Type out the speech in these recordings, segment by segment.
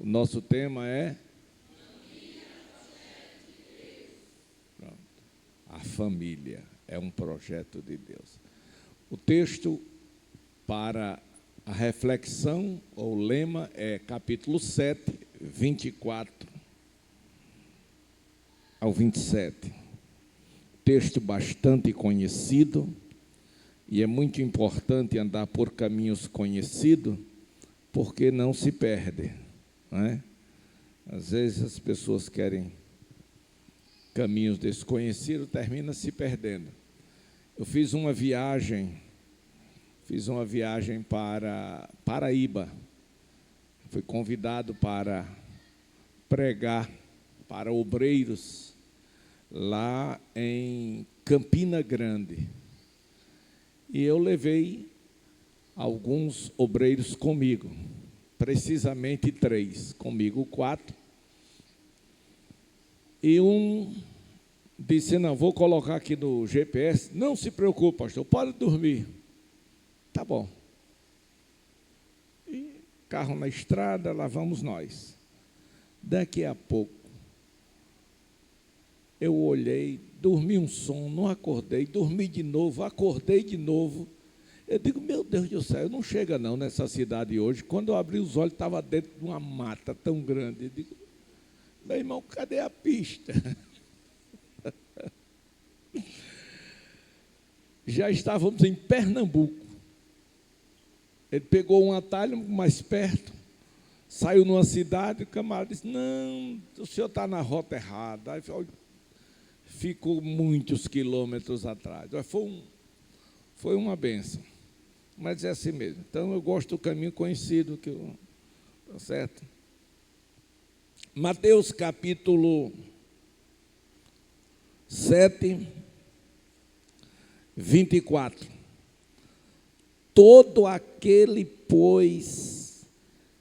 O nosso tema é Pronto. A família é um projeto de Deus. O texto para a reflexão, ou lema, é capítulo 7, 24 ao 27. Texto bastante conhecido, e é muito importante andar por caminhos conhecidos, porque não se perde, não é? Às vezes as pessoas querem caminhos desconhecidos, termina se perdendo. Eu fiz uma viagem para Paraíba. Fui convidado para pregar para obreiros lá em Campina Grande. E eu levei alguns obreiros comigo, precisamente 3, comigo 4. E um disse, não, vou colocar aqui no GPS. Não se preocupe, pastor, pode dormir. Tá bom. E carro na estrada, lá vamos nós. Daqui a pouco, eu olhei, dormi um sono, não acordei, dormi de novo, acordei de novo. Eu digo, meu Deus do céu, não chega não nessa cidade hoje. Quando eu abri os olhos, estava dentro de uma mata tão grande. Eu digo, meu irmão, cadê a pista? Já estávamos em Pernambuco. Ele pegou um atalho mais perto, saiu numa cidade, o camarada disse, não, o senhor está na rota errada. Aí ficou muitos quilômetros atrás. Foi uma bênção. Mas é assim mesmo. Então, eu gosto do caminho conhecido. Tá certo? Mateus, capítulo 7, 24. Todo aquele, pois,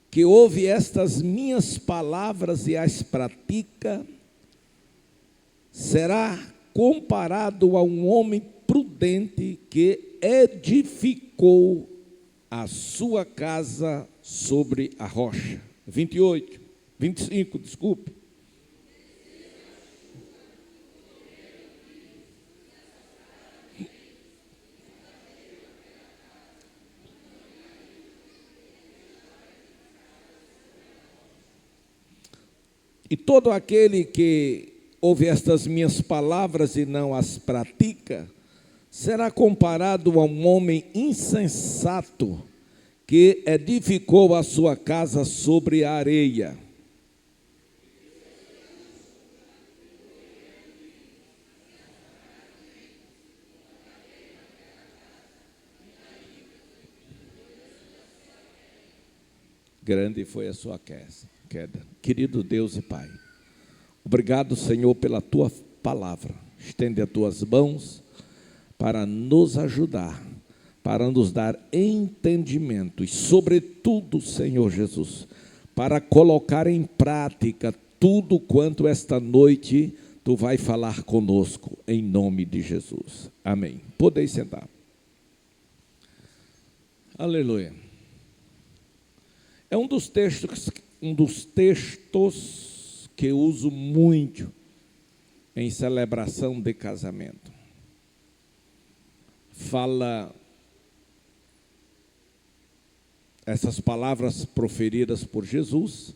que ouve estas minhas palavras e as pratica, será comparado a um homem prudente que edificou a sua casa sobre a rocha. 25, desculpe. E todo aquele que ouve estas minhas palavras e não as pratica, será comparado a um homem insensato que edificou a sua casa sobre a areia. Grande foi a sua queda. Querido Deus e Pai, obrigado, Senhor, pela Tua palavra. Estende as Tuas mãos para nos ajudar, para nos dar entendimento e, sobretudo, Senhor Jesus, para colocar em prática tudo quanto esta noite Tu vai falar conosco, em nome de Jesus. Amém. Podeis sentar. Aleluia. É um dos textos que eu uso muito em celebração de casamento. Fala essas palavras proferidas por Jesus.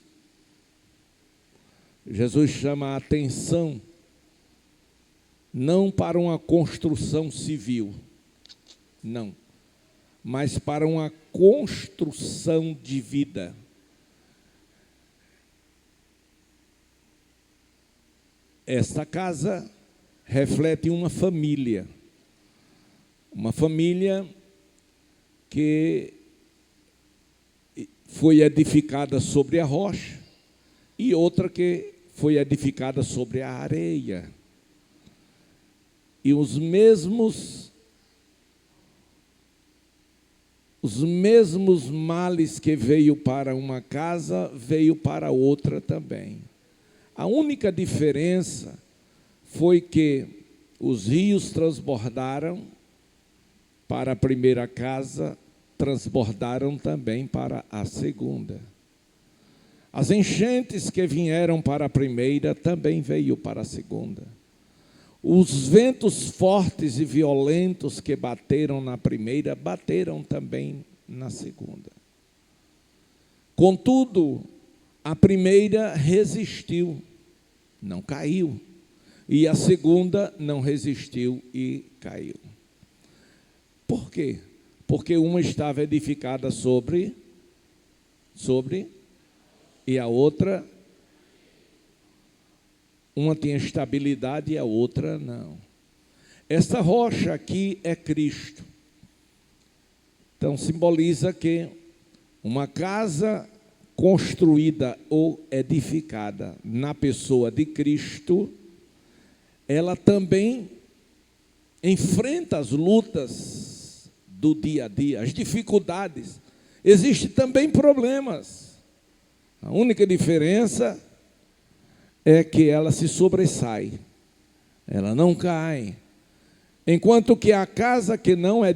Jesus chama a atenção não para uma construção civil, não, mas para uma construção de vida. Esta casa reflete uma família que foi edificada sobre a rocha e outra que foi edificada sobre a areia. E os mesmos males que veio para uma casa, veio para outra também. A única diferença foi que os rios transbordaram para a primeira casa, transbordaram também para a segunda. As enchentes que vieram para a primeira também veio para a segunda. Os ventos fortes e violentos que bateram na primeira, bateram também na segunda. Contudo, a primeira resistiu, não caiu. E a segunda não resistiu e caiu. Por quê? Porque uma estava edificada sobre, e a outra, uma tinha estabilidade e a outra não. Esta rocha aqui é Cristo. Então simboliza que uma casa construída ou edificada na pessoa de Cristo, ela também enfrenta as lutas do dia a dia, as dificuldades. Existem também problemas. A única diferença é que ela se sobressai, ela não cai. Enquanto que a casa que não é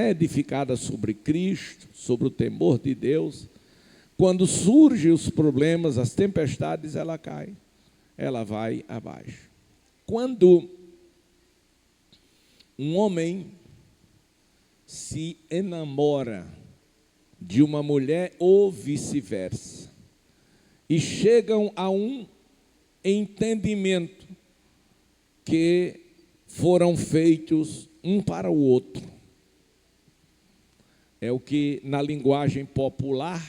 edificada sobre Cristo, sobre o temor de Deus, quando surgem os problemas, as tempestades, ela cai, ela vai abaixo. Quando um homem se enamora de uma mulher ou vice-versa, e chegam a um entendimento que foram feitos um para o outro, é o que na linguagem popular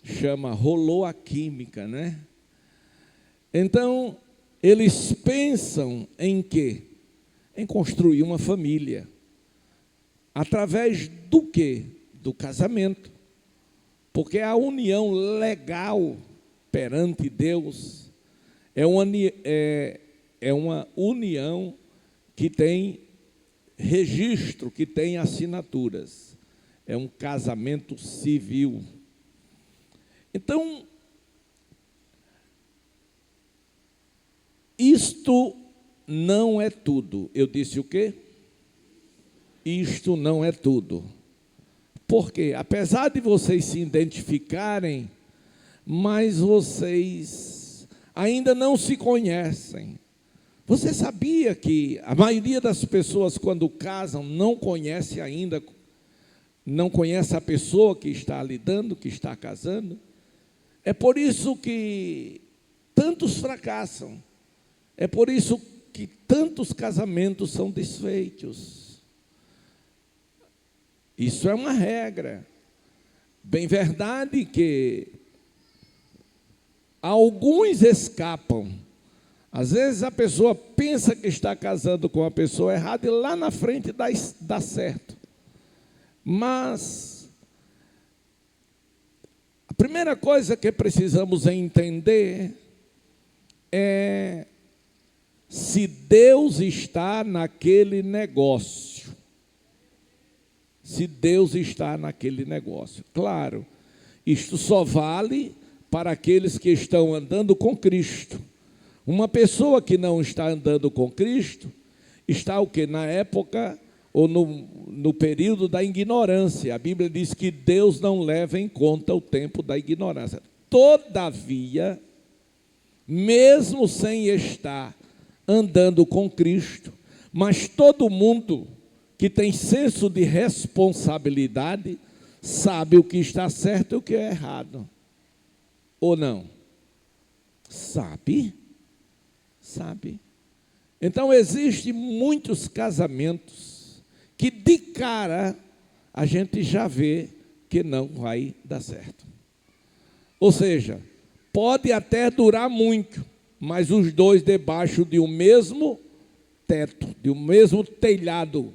chama, rolou a química, né? Então, eles pensam em quê? Em construir uma família. Através do quê? Do casamento. Porque a união legal perante Deus é uma união que tem registro, que tem assinaturas. É um casamento civil. Então, isto não é tudo. Eu disse o quê? Isto não é tudo. Porque, apesar de vocês se identificarem, mas vocês ainda não se conhecem. Você sabia que a maioria das pessoas, quando casam, não conhece ainda, não conhece a pessoa que está lidando, que está casando? É por isso que tantos fracassam. É por isso que tantos casamentos são desfeitos. Isso é uma regra. Bem verdade que alguns escapam. Às vezes a pessoa pensa que está casando com a pessoa errada e lá na frente dá certo. Mas a primeira coisa que precisamos entender é se Deus está naquele negócio. Se Deus está naquele negócio. Claro, isto só vale para aqueles que estão andando com Cristo. Uma pessoa que não está andando com Cristo, está o quê? Na época ou no período da ignorância. A Bíblia diz que Deus não leva em conta o tempo da ignorância. Todavia, mesmo sem estar andando com Cristo, mas todo mundo que tem senso de responsabilidade sabe o que está certo e o que é errado. Ou não? Sabe? Sabe? Então, existem muitos casamentos que de cara a gente já vê que não vai dar certo. Ou seja, pode até durar muito, mas os dois debaixo de um mesmo teto, de um mesmo telhado,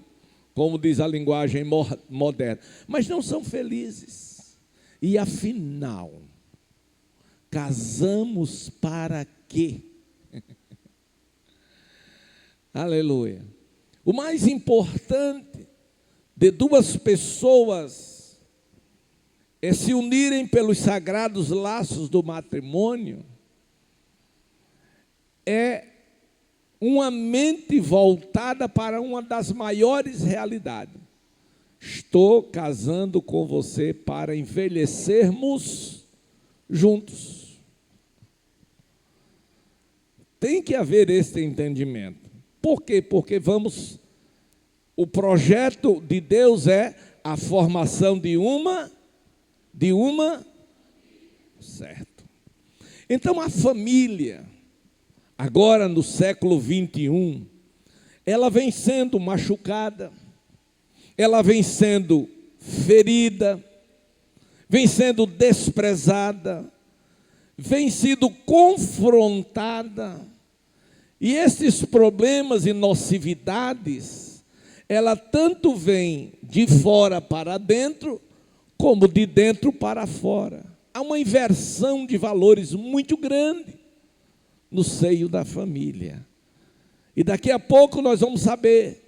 como diz a linguagem moderna, mas não são felizes. E afinal, casamos para quê? Aleluia. O mais importante de duas pessoas é se unirem pelos sagrados laços do matrimônio, é uma mente voltada para uma das maiores realidades. Estou casando com você para envelhecermos juntos. Tem que haver esse entendimento. Por quê? Porque o projeto de Deus é a formação de uma, certo. Então a família, agora no século 21, ela vem sendo machucada, ela vem sendo ferida, vem sendo desprezada, vem sendo confrontada. E esses problemas e nocividades, ela tanto vem de fora para dentro, como de dentro para fora. Há uma inversão de valores muito grande no seio da família. E daqui a pouco nós vamos saber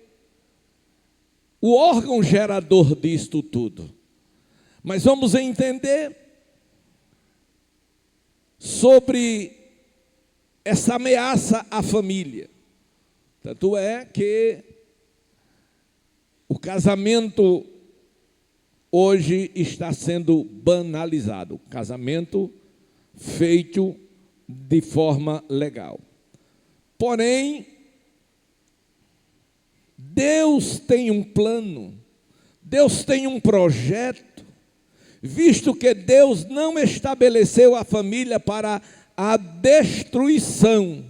o órgão gerador disto tudo. Mas vamos entender sobre essa ameaça à família. Tanto é que o casamento hoje está sendo banalizado. O casamento feito de forma legal. Porém, Deus tem um plano, Deus tem um projeto, visto que Deus não estabeleceu a família para a destruição.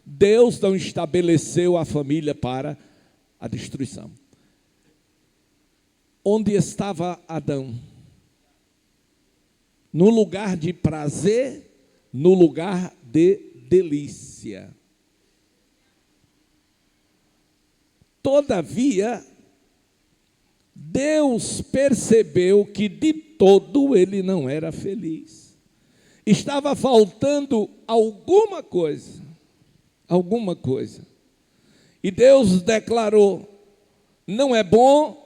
Deus não estabeleceu a família para a destruição. Onde estava Adão? No lugar de prazer, no lugar de delícia. Todavia, Deus percebeu que de todo ele não era feliz. Estava faltando alguma coisa. E Deus declarou: não é bom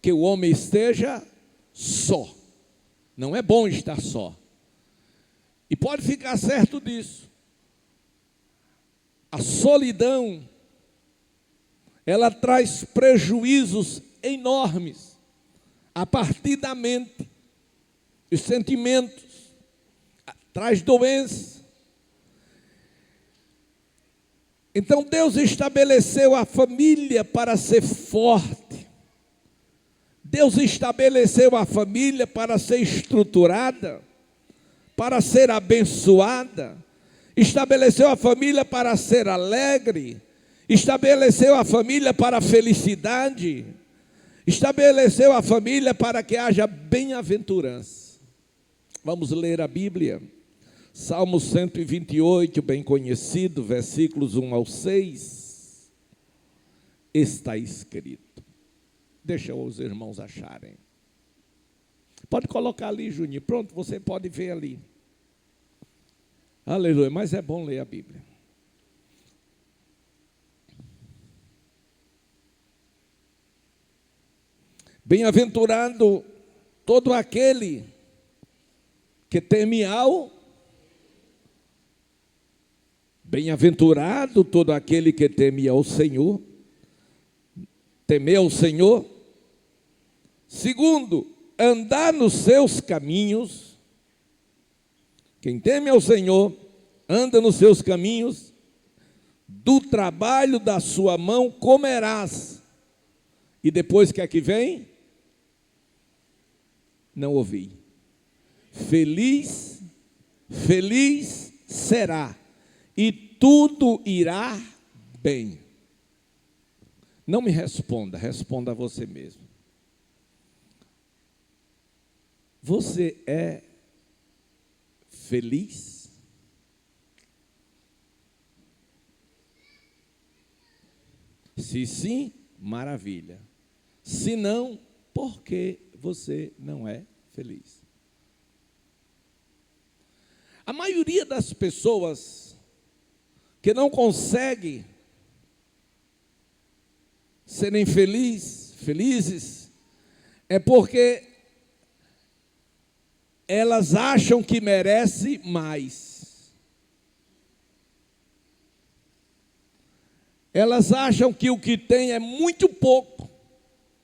que o homem esteja só. Não é bom estar só. E pode ficar certo disso. A solidão, ela traz prejuízos enormes a partir da mente, os sentimentos, traz doença. Então Deus estabeleceu a família para ser forte. Deus estabeleceu a família para ser estruturada, para ser abençoada. Estabeleceu a família para ser alegre. Estabeleceu a família para a felicidade. Estabeleceu a família para que haja bem-aventurança. Vamos ler a Bíblia. Salmo 128, bem conhecido, versículos 1 ao 6. Está escrito. Deixa os irmãos acharem. Pode colocar ali, Juninho. Pronto, você pode ver ali. Aleluia, mas é bom ler a Bíblia. Bem-aventurado todo aquele que teme ao... Bem-aventurado todo aquele que teme ao Senhor. Temer ao Senhor. Segundo, andar nos seus caminhos. Quem teme ao Senhor, anda nos seus caminhos. Do trabalho da sua mão comerás. E depois o que é que vem? Não ouvi. Feliz será, e tudo irá bem. Não me responda, responda a você mesmo. Você é feliz? Se sim, maravilha. Se não, por que você não é feliz? A maioria das pessoas que não consegue serem felizes, é porque elas acham que merecem mais. Elas acham que o que tem é muito pouco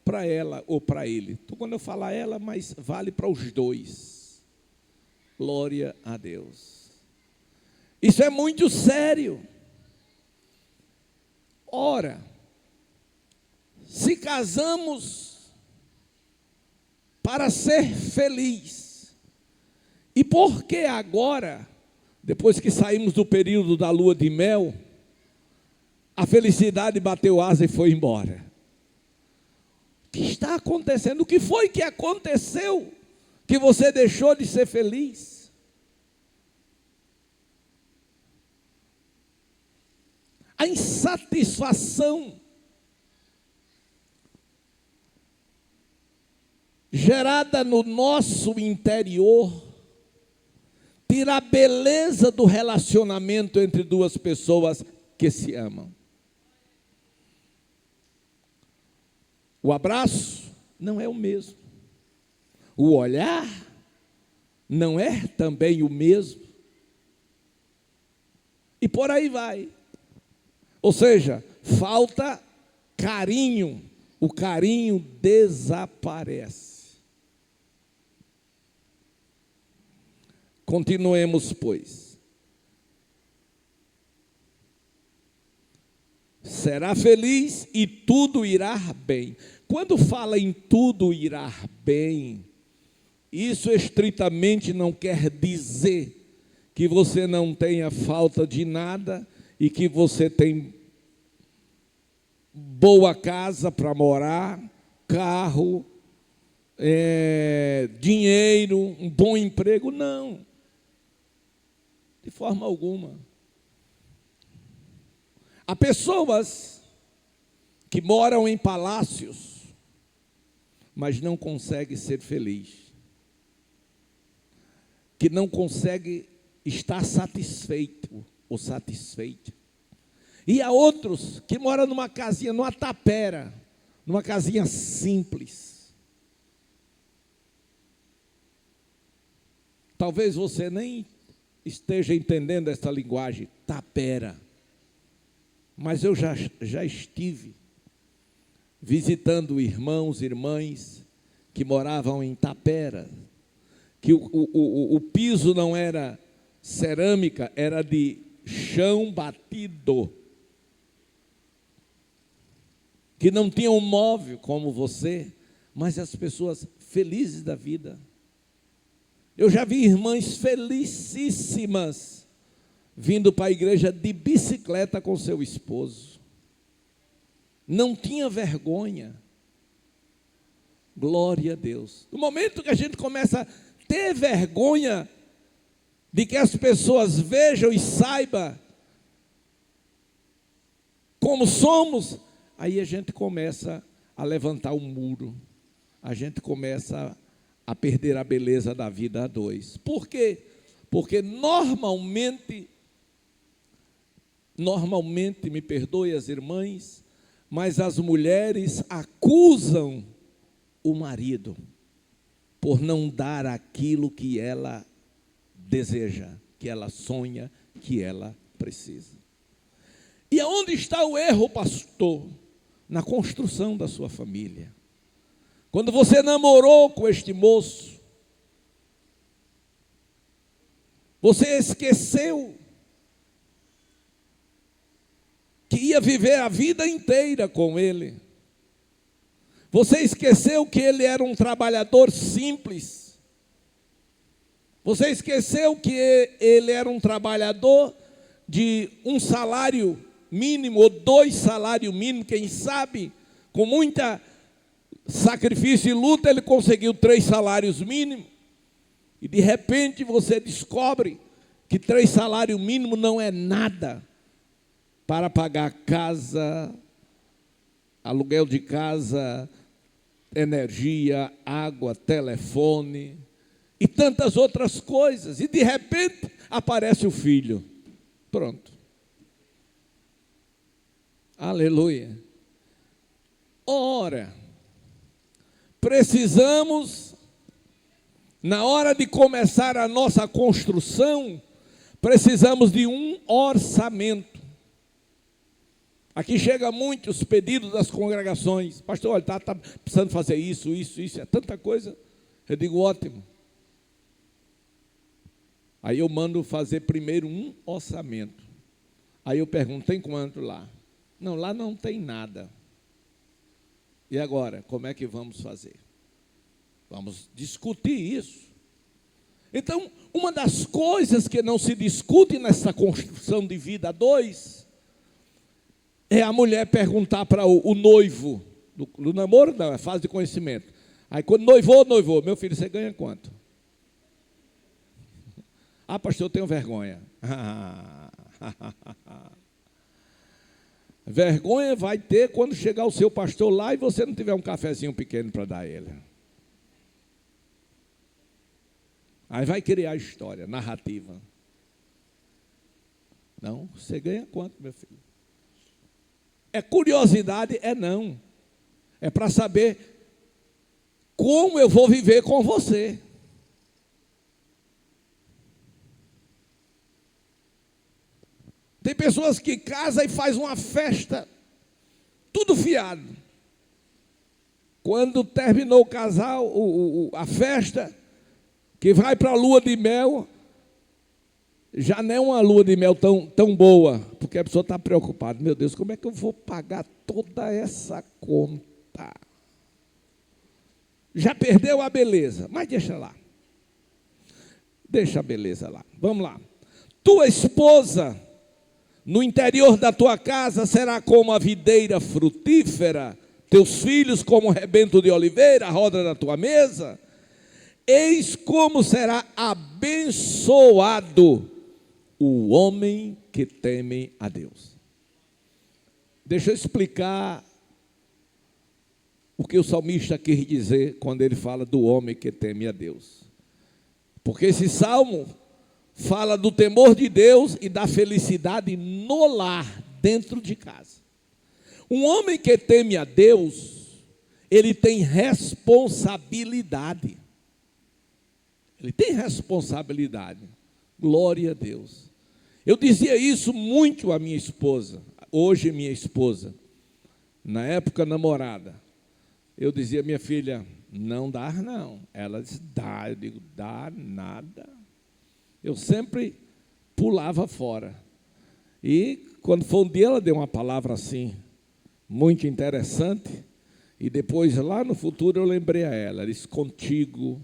para ela ou para ele. Então, quando eu falar ela, mas vale para os dois. Glória a Deus. Isso é muito sério. Ora, se casamos para ser feliz, e por que agora, depois que saímos do período da lua de mel, a felicidade bateu asa e foi embora? O que está acontecendo? O que foi que aconteceu que você deixou de ser feliz? A insatisfação gerada no nosso interior tira a beleza do relacionamento entre duas pessoas que se amam. O abraço não é o mesmo. O olhar não é também o mesmo. E por aí vai. Ou seja, falta carinho. O carinho desaparece. Continuemos, pois. Será feliz e tudo irá bem. Quando fala em tudo irá bem, isso estritamente não quer dizer que você não tenha falta de nada e que você tem boa casa para morar, carro, dinheiro, um bom emprego. Não, de forma alguma. Há pessoas que moram em palácios, mas não conseguem ser felizes, que não conseguem estar satisfeito ou satisfeita. E há outros que moram numa casinha, numa tapera, numa casinha simples. Talvez você nem esteja entendendo essa linguagem, tapera. Mas eu já estive visitando irmãos e irmãs que moravam em tapera, que o piso não era cerâmica, era de chão batido, que não tinham um móvel como você, mas as pessoas felizes da vida. Eu já vi irmãs felicíssimas vindo para a igreja de bicicleta com seu esposo. Não tinha vergonha. Glória a Deus. No momento que a gente começa a ter vergonha de que as pessoas vejam e saibam como somos, aí a gente começa a levantar um muro. A gente começa a perder a beleza da vida a dois. Por quê? Porque normalmente, me perdoe as irmãs, mas as mulheres acusam o marido por não dar aquilo que ela deseja, que ela sonha, que ela precisa. E aonde está o erro, pastor? Na construção da sua família. Quando você namorou com este moço, você esqueceu que ia viver a vida inteira com ele. Você esqueceu que ele era um trabalhador simples. Você esqueceu que ele era um trabalhador de um salário mínimo, ou 2 salários mínimos, quem sabe, com muita sacrifício e luta, ele conseguiu 3 salários mínimos. E de repente você descobre que 3 salários mínimos não é nada para pagar casa, aluguel de casa, energia, água, telefone e tantas outras coisas. E de repente aparece o filho. Pronto. Aleluia. Ora, precisamos, na hora de começar a nossa construção, precisamos de um orçamento. Aqui chegam muitos pedidos das congregações. Pastor, olha, está precisando fazer isso, é tanta coisa. Eu digo, ótimo. Aí eu mando fazer primeiro um orçamento. Aí eu pergunto, tem quanto lá? Não, lá não tem nada. E agora, como é que vamos fazer? Vamos discutir isso. Então, uma das coisas que não se discute nessa construção de vida a dois é a mulher perguntar para o noivo, no namoro não, é fase de conhecimento. Aí quando noivou, meu filho, você ganha quanto? Ah, pastor, eu tenho vergonha. Vergonha vai ter quando chegar o seu pastor lá e você não tiver um cafezinho pequeno para dar a ele. Aí vai criar história, narrativa. Não, você ganha quanto, meu filho? É curiosidade? É não. É para saber como eu vou viver com você. Tem pessoas que casam e fazem uma festa, tudo fiado. Quando terminou o casal, a festa, que vai para a lua de mel, já não é uma lua de mel tão boa, porque a pessoa está preocupada. Meu Deus, como é que eu vou pagar toda essa conta? Já perdeu a beleza, mas deixa lá. Deixa a beleza lá. Vamos lá. Tua esposa, no interior da tua casa, será como a videira frutífera, teus filhos como o rebento de oliveira, a roda da tua mesa. Eis como será abençoado o homem que teme a Deus. Deixa eu explicar o que o salmista quis dizer quando ele fala do homem que teme a Deus. Porque esse salmo fala do temor de Deus e da felicidade no lar, dentro de casa. Um homem que teme a Deus, ele tem responsabilidade. Ele tem responsabilidade. Glória a Deus. Eu dizia isso muito à minha esposa, hoje minha esposa, na época namorada. Eu dizia, minha filha, não dá não. Ela disse, dá. Eu digo, dá nada. Eu sempre pulava fora. E quando foi um dia, ela deu uma palavra assim, muito interessante. E depois, lá no futuro, eu lembrei a ela. Ela disse, contigo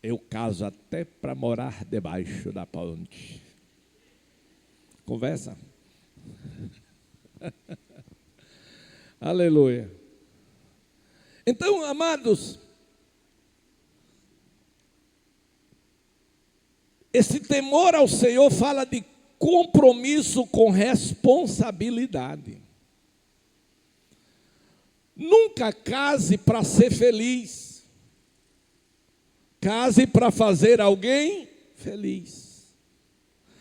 eu caso até para morar debaixo da ponte. Conversa. Aleluia. Então, amados, esse temor ao Senhor fala de compromisso com responsabilidade. Nunca case para ser feliz. Case para fazer alguém feliz.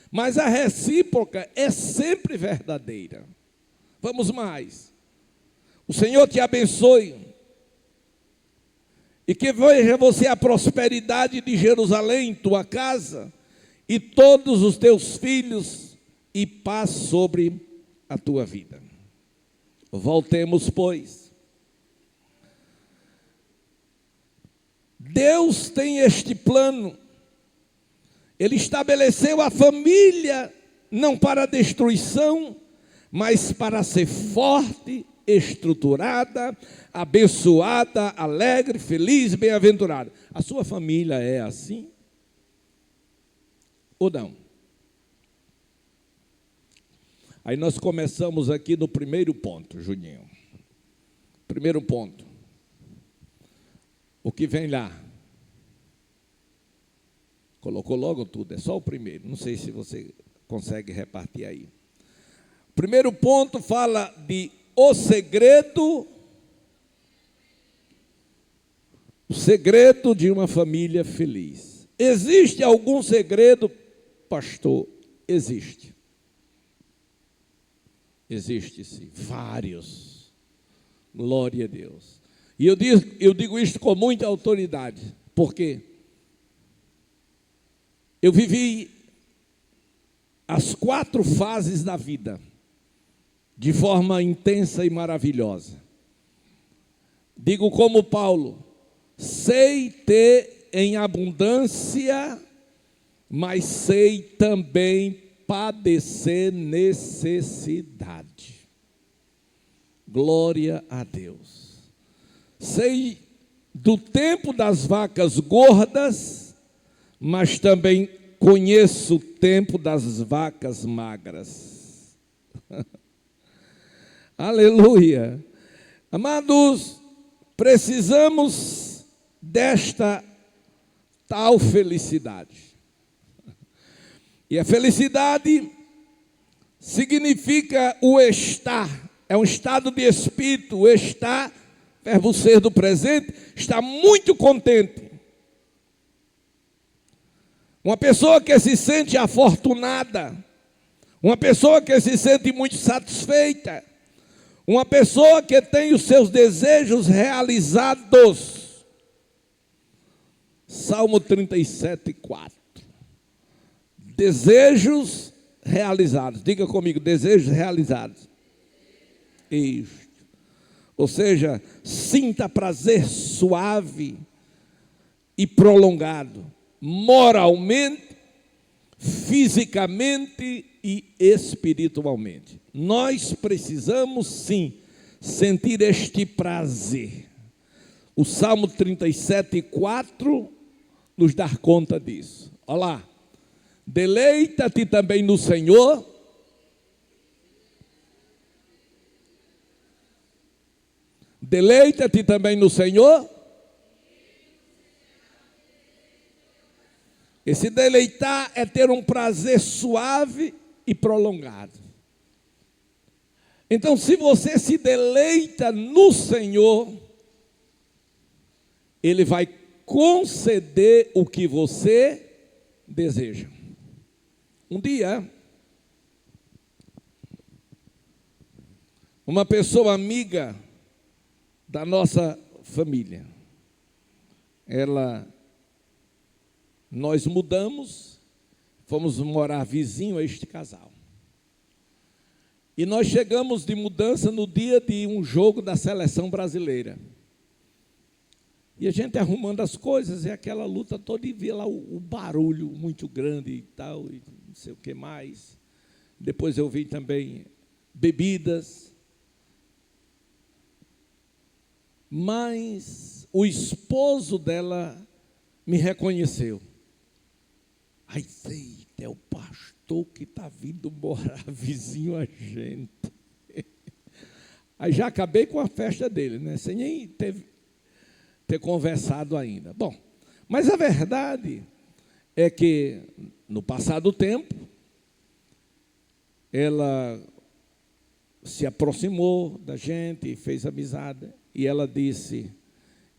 Mas a recíproca é sempre verdadeira. Vamos mais. O Senhor te abençoe. E que veja você a prosperidade de Jerusalém, tua casa, e todos os teus filhos, e paz sobre a tua vida. Voltemos, pois. Deus tem este plano. Ele estabeleceu a família não para destruição, mas para ser forte, estruturada, abençoada, alegre, feliz, bem-aventurada. A sua família é assim? Ou não? Aí nós começamos aqui no primeiro ponto, Juninho. Primeiro ponto. O que vem lá? Colocou logo tudo, é só o primeiro. Não sei se você consegue repartir aí. O primeiro ponto fala de o segredo de uma família feliz. Existe algum segredo, pastor? Existe. Existe-se vários. Glória a Deus. E eu digo isto com muita autoridade, porque eu vivi as 4 fases da vida de forma intensa e maravilhosa. Digo como Paulo, sei ter em abundância mas sei também padecer necessidade. Glória a Deus. Sei do tempo das vacas gordas, mas também conheço o tempo das vacas magras. Aleluia. Amados, precisamos desta tal felicidade. E a felicidade significa o estar, é um estado de espírito, o estar, verbo ser do presente, está muito contente. Uma pessoa que se sente afortunada, uma pessoa que se sente muito satisfeita, uma pessoa que tem os seus desejos realizados. Salmo 37, 4. Desejos realizados. Diga comigo, desejos realizados. Isto. Ou seja, sinta prazer suave e prolongado, moralmente, fisicamente e espiritualmente. Nós precisamos sim sentir este prazer. O Salmo 37, 4 nos dá conta disso. Olha lá. Deleita-te também no Senhor. Deleita-te também no Senhor. Esse deleitar é ter um prazer suave e prolongado. Então, se você se deleita no Senhor, Ele vai conceder o que você deseja. Um dia, uma pessoa amiga da nossa família, nós mudamos, fomos morar vizinho a este casal. E nós chegamos de mudança no dia de um jogo da seleção brasileira. E a gente arrumando as coisas, e aquela luta toda, e via lá o barulho muito grande e tal, e não sei o que mais. Depois eu vi também bebidas. Mas o esposo dela me reconheceu. Aí, é o pastor que está vindo morar vizinho a gente. Aí já acabei com a festa dele, né? Sem nem ter conversado ainda. Bom, mas a verdade é que, no passar do tempo, ela se aproximou da gente, fez amizade, e ela disse,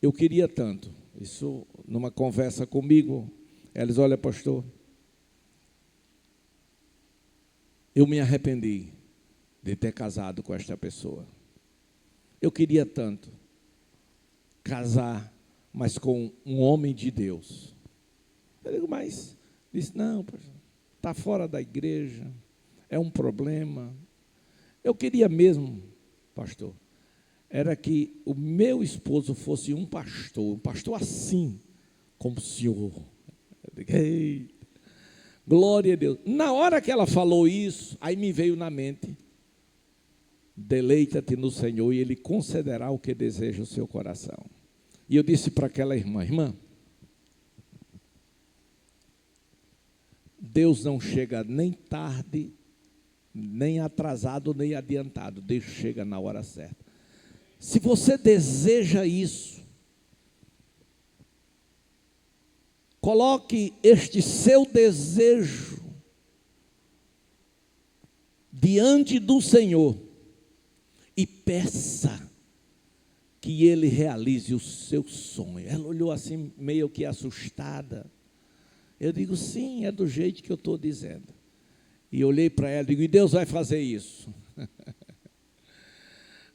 eu queria tanto, isso numa conversa comigo, ela disse, olha, pastor, eu me arrependi de ter casado com esta pessoa. Eu queria tanto casar, mas com um homem de Deus. Eu digo, mas, disse, não, está fora da igreja, é um problema. Eu queria mesmo, pastor, era que o meu esposo fosse um pastor assim, como o senhor. Eu digo, ei, glória a Deus. Na hora que ela falou isso, aí me veio na mente, deleita-te no Senhor e Ele concederá o que deseja o seu coração. E eu disse para aquela irmã, Deus não chega nem tarde, nem atrasado, nem adiantado. Deus chega na hora certa. Se você deseja isso, coloque este seu desejo diante do Senhor e peça que Ele realize o seu sonho. Ela olhou assim, meio que assustada. Eu digo, sim, é do jeito que eu estou dizendo. E olhei para ela e digo, e Deus vai fazer isso.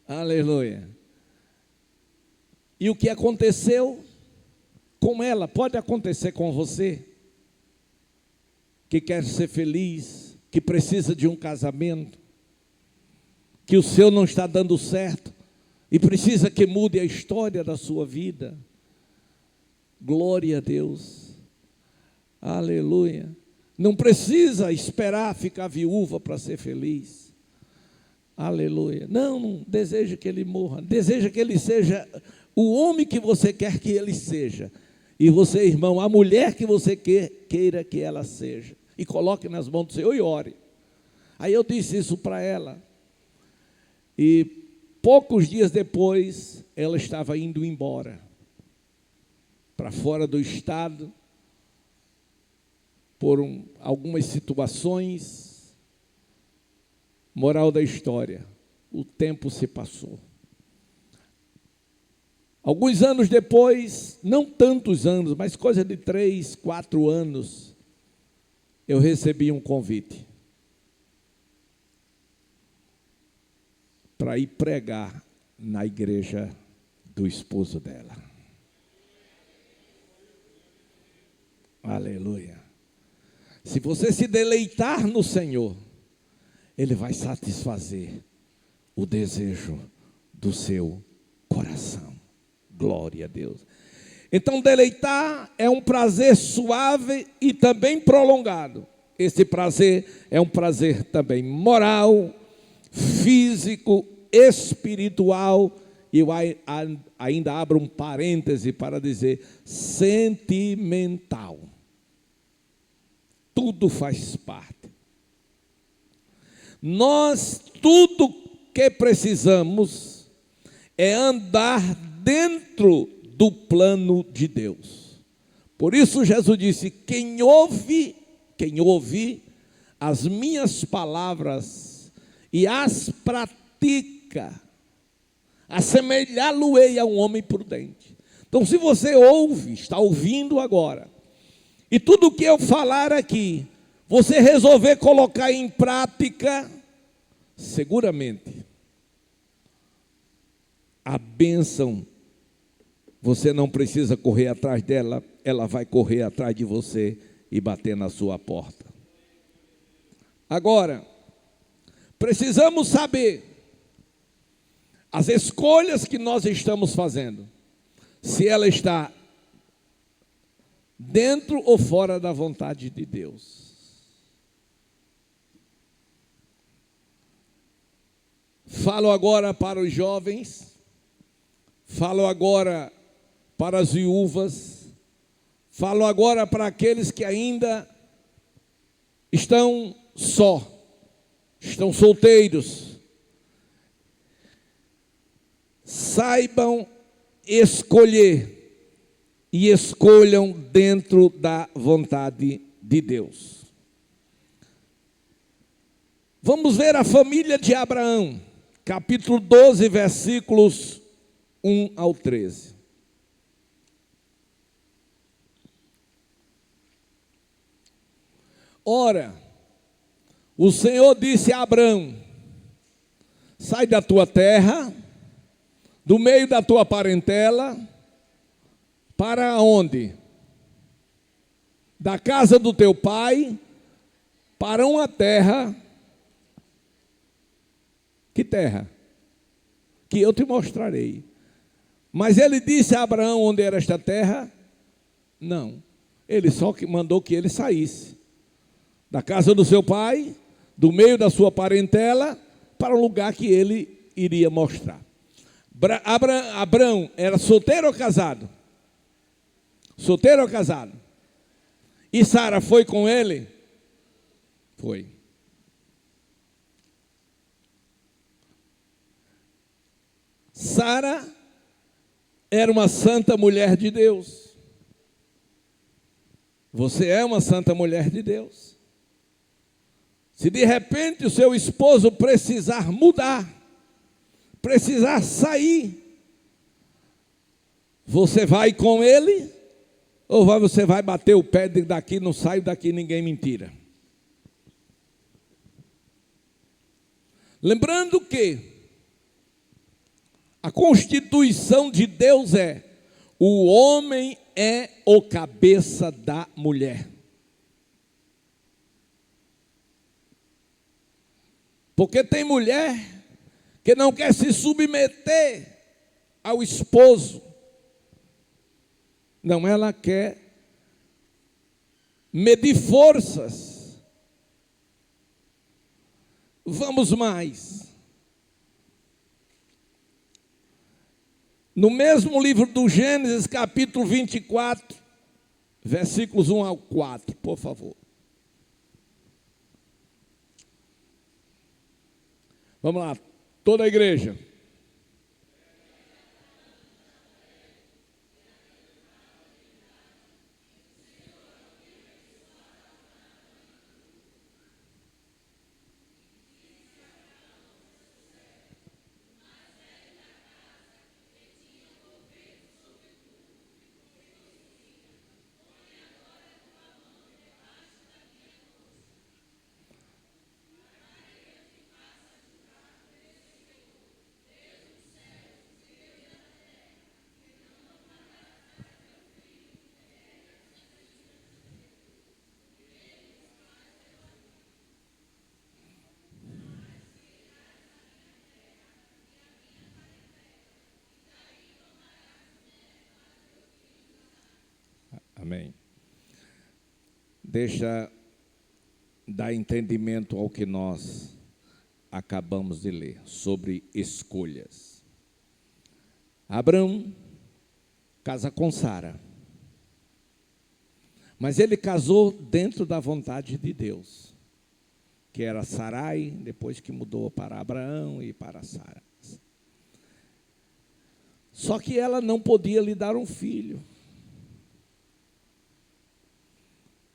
Aleluia. E o que aconteceu com ela, pode acontecer com você, que quer ser feliz, que precisa de um casamento, que o seu não está dando certo, e precisa que mude a história da sua vida. Glória a Deus. Aleluia. Não precisa esperar ficar viúva para ser feliz. Aleluia. Não deseja que ele morra. Deseja que ele seja o homem que você quer que ele seja. E você, irmão, a mulher que você queira que ela seja. E coloque nas mãos do Senhor e ore. Aí eu disse isso para ela. E poucos dias depois, ela estava indo embora. Para fora do estado. Por algumas situações. Moral da história. O tempo se passou. Alguns anos depois, não tantos anos, mas coisa de 3, 4 anos, eu recebi um convite para ir pregar na igreja do esposo dela. Aleluia. Se você se deleitar no Senhor, Ele vai satisfazer o desejo do seu coração. Glória a Deus. Então, deleitar é um prazer suave e também prolongado. Esse prazer é um prazer também moral, físico, espiritual, e eu ainda abro um parêntese para dizer sentimental. Tudo faz parte. Nós, tudo que precisamos é andar dentro do plano de Deus. Por isso Jesus disse: quem ouve as minhas palavras e as pratica, assemelhá-lo-ei a um homem prudente. Então, se você ouve, está ouvindo agora, e tudo o que eu falar aqui, você resolver colocar em prática, seguramente, a bênção, você não precisa correr atrás dela, ela vai correr atrás de você e bater na sua porta. Agora, precisamos saber as escolhas que nós estamos fazendo, se ela está dentro ou fora da vontade de Deus. Falo agora para os jovens, falo agora para as viúvas, falo agora para aqueles que ainda estão estão solteiros. Saibam escolher e escolham dentro da vontade de Deus. Vamos ver a família de Abraão, capítulo 12, versículos 1 ao 13. Ora, o Senhor disse a Abraão: sai da tua terra, do meio da tua parentela, para onde? Da casa do teu pai, para uma terra. Que terra? Que eu te mostrarei. Mas ele disse a Abraão onde era esta terra? Não. Ele só mandou que ele saísse da casa do seu pai, do meio da sua parentela, para um lugar que ele iria mostrar. Abraão era solteiro ou casado? Solteiro ou casado? E Sara foi com ele? Foi. Sara era uma santa mulher de Deus. Você é uma santa mulher de Deus. Se de repente o seu esposo precisar mudar, precisar sair, você vai com ele? Ou você vai bater o pé daqui, não saio daqui, ninguém me tira? Lembrando que a constituição de Deus é: o homem é o cabeça da mulher. Porque tem mulher que não quer se submeter ao esposo. Não, ela quer medir forças Vamos mais. No mesmo livro do Gênesis, capítulo 24, versículos 1 ao 4, por favor. Vamos lá, toda a igreja. Amém. Deixa dar entendimento ao que nós acabamos de ler sobre escolhas. Abraão casa com Sara, mas ele casou dentro da vontade de Deus, que era Sarai, depois que mudou para Abraão e para Sara. Só que ela não podia lhe dar um filho.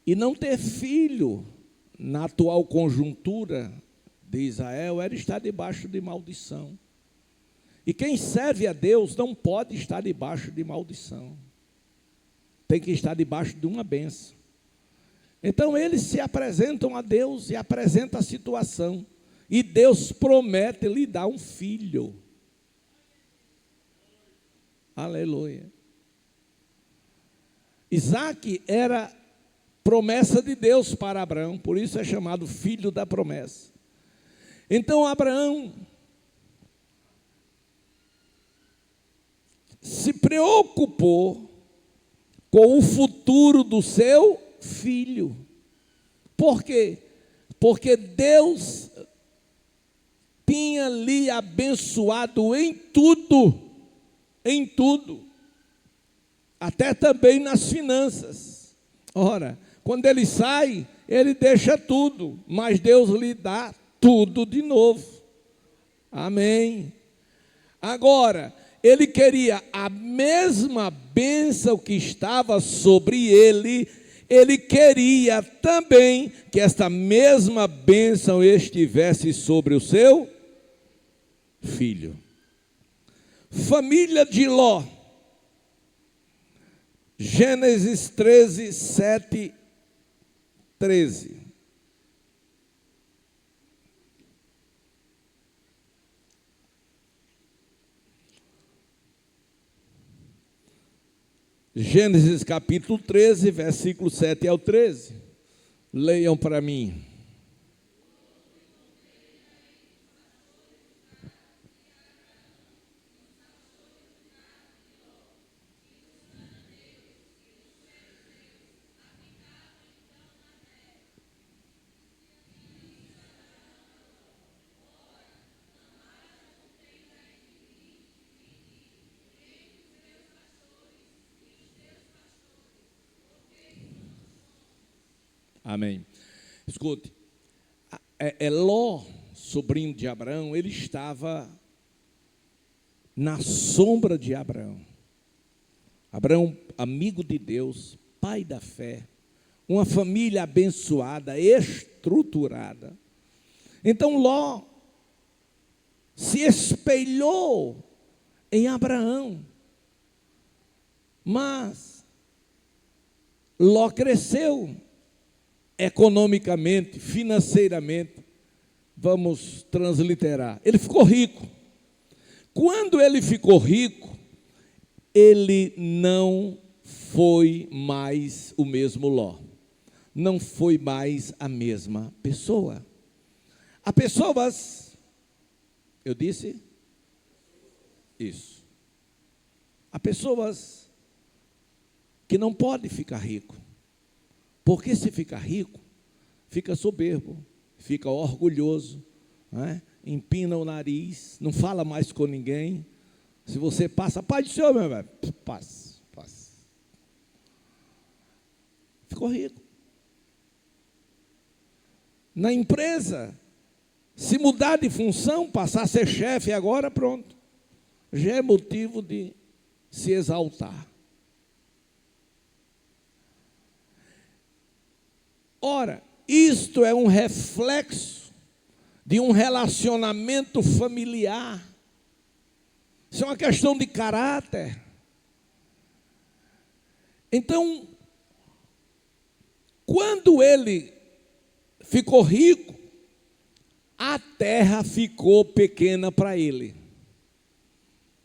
E não ter filho, na atual conjuntura de Israel, era estar debaixo de maldição. E quem serve a Deus não pode estar debaixo de maldição. Tem que estar debaixo de uma bênção. Então eles se apresentam a Deus e apresentam a situação. E Deus promete lhe dar um filho. Aleluia. Isaque era promessa de Deus para Abraão, por isso é chamado filho da promessa. Então Abraão se preocupou com o futuro do seu filho. Por quê? Porque Deus tinha lhe abençoado em tudo, até também nas finanças. Ora, quando ele sai, ele deixa tudo, mas Deus lhe dá tudo de novo. Amém. Agora, ele queria a mesma bênção que estava sobre ele, ele queria também que esta mesma bênção estivesse sobre o seu filho. Família de Ló. Gênesis 13, 7, 13. Gênesis capítulo 13, versículo 7 ao 13. Leiam para mim. Amém. Escute, Ló, sobrinho de Abraão, ele estava na sombra de Abraão. Abraão, amigo de Deus, pai da fé, uma família abençoada, estruturada. Então Ló se espelhou em Abraão, mas Ló cresceu economicamente, financeiramente. Vamos transliterar. Ele ficou rico. Quando ele ficou rico, ele não foi mais o mesmo Ló. Não foi mais a mesma pessoa. Há pessoas, eu disse isso. Há pessoas que não podem ficar rico. Porque se fica rico, fica soberbo, fica orgulhoso, não é? Empina o nariz, não fala mais com ninguém. Se você passa, Pai do Senhor, meu velho, passa. Ficou rico. Na empresa, se mudar de função, passar a ser chefe agora, pronto. Já é motivo de se exaltar. Ora, isto é um reflexo de um relacionamento familiar. Isso é uma questão de caráter. Então, quando ele ficou rico, a terra ficou pequena para ele.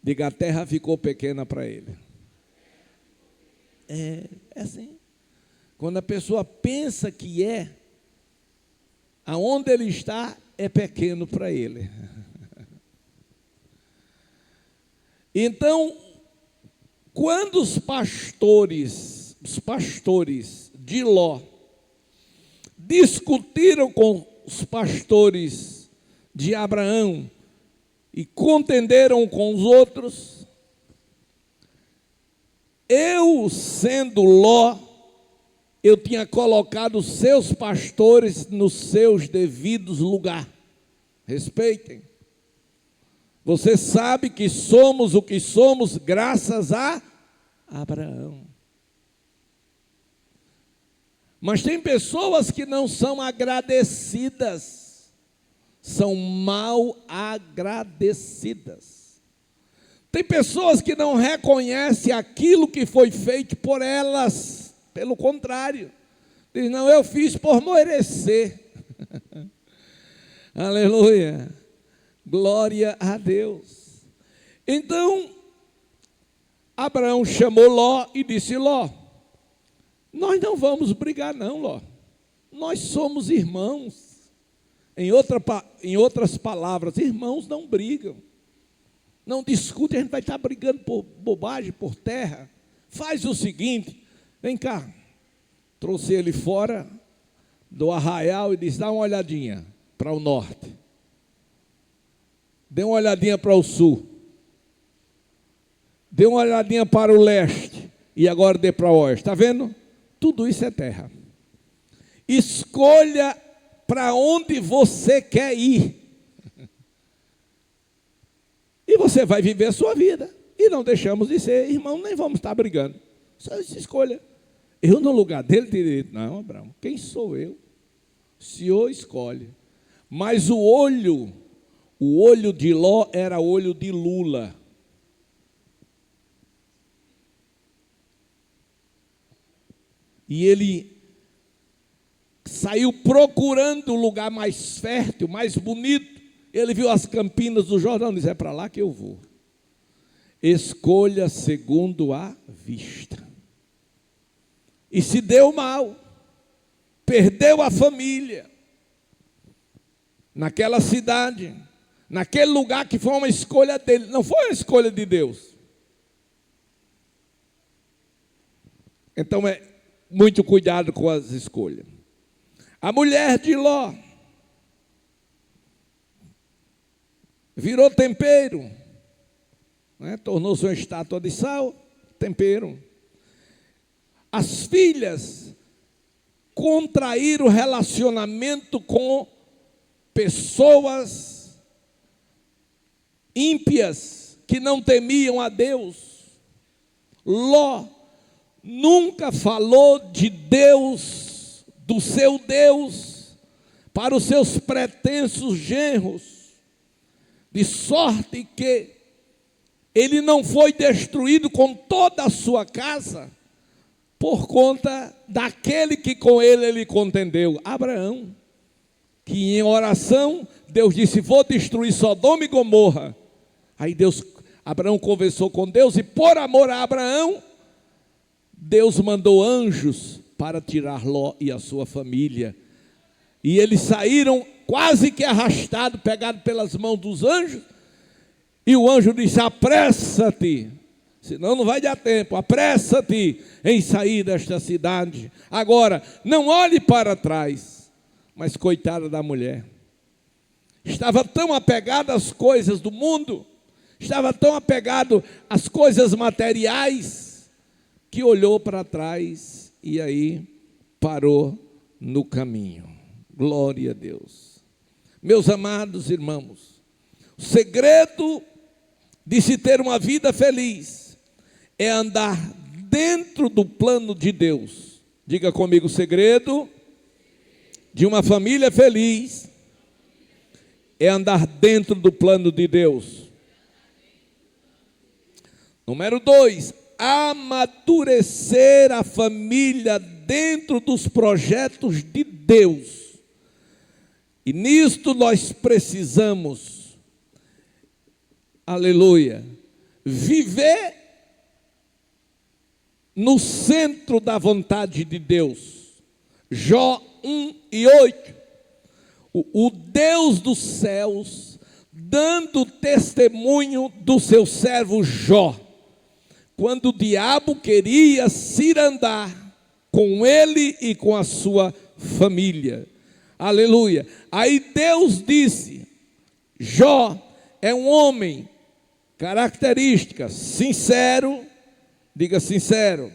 Diga, a terra ficou pequena para ele. É assim. Quando a pessoa pensa que aonde ele está é pequeno para ele. Então, quando os pastores de Ló discutiram com os pastores de Abraão e contenderam com os outros, eu, sendo Ló, eu tinha colocado os seus pastores nos seus devidos lugares. Respeitem. Você sabe que somos o que somos graças a Abraão. Mas tem pessoas que não são agradecidas, são mal agradecidas. Tem pessoas que não reconhecem aquilo que foi feito por elas. Pelo contrário, diz, não, eu fiz por merecer. Aleluia, glória a Deus. Então, Abraão chamou Ló e disse, Ló, nós não vamos brigar não, Ló. Nós somos irmãos. Em outras palavras, irmãos não brigam. Não discutem, a gente vai estar brigando por bobagem, por terra. Faz o seguinte, vem cá. Trouxe ele fora do arraial e disse, dá uma olhadinha para o norte. Dê uma olhadinha para o sul. Dê uma olhadinha para o leste. E agora dê para o oeste. Está vendo? Tudo isso é terra. Escolha para onde você quer ir. E você vai viver a sua vida. E não deixamos de ser irmão, nem vamos estar brigando. Só essa escolha. Eu no lugar dele diria, não, Abraão, quem sou eu? O Senhor escolhe. Mas o olho de Ló era olho de Lula. E ele saiu procurando o lugar mais fértil, mais bonito. Ele viu as campinas do Jordão, disse, é para lá que eu vou. Escolha segundo a vista. E se deu mal, perdeu a família, naquela cidade, naquele lugar que foi uma escolha dele, não foi uma escolha de Deus. Então muito cuidado com as escolhas. A mulher de Ló virou tempero, né? Tornou-se uma estátua de sal, tempero. As filhas contraíram relacionamento com pessoas ímpias que não temiam a Deus. Ló nunca falou de Deus, do seu Deus, para os seus pretensos genros, de sorte que ele não foi destruído com toda a sua casa, por conta daquele que com ele contendeu, Abraão, que em oração, Deus disse, vou destruir Sodoma e Gomorra. Aí Abraão conversou com Deus, e por amor a Abraão, Deus mandou anjos para tirar Ló e a sua família. E eles saíram quase que arrastados, pegados pelas mãos dos anjos, e o anjo disse, apressa-te, senão não vai dar tempo, apressa-te em sair desta cidade. Agora, não olhe para trás. Mas coitada da mulher, estava tão apegado às coisas do mundo, estava tão apegado às coisas materiais, que olhou para trás e aí parou no caminho. Glória a Deus. Meus amados irmãos, o segredo de se ter uma vida feliz é andar dentro do plano de Deus. Diga comigo: o segredo de uma família feliz é andar dentro do plano de Deus. Número 2, amadurecer a família dentro dos projetos de Deus. E nisto nós precisamos, aleluia, viver no centro da vontade de Deus. Jó 1:8. O Deus dos céus dando testemunho do seu servo Jó, quando o diabo queria cirandar com ele e com a sua família. Aleluia. Aí Deus disse: Jó é um homem, características, sincero, diga sincero,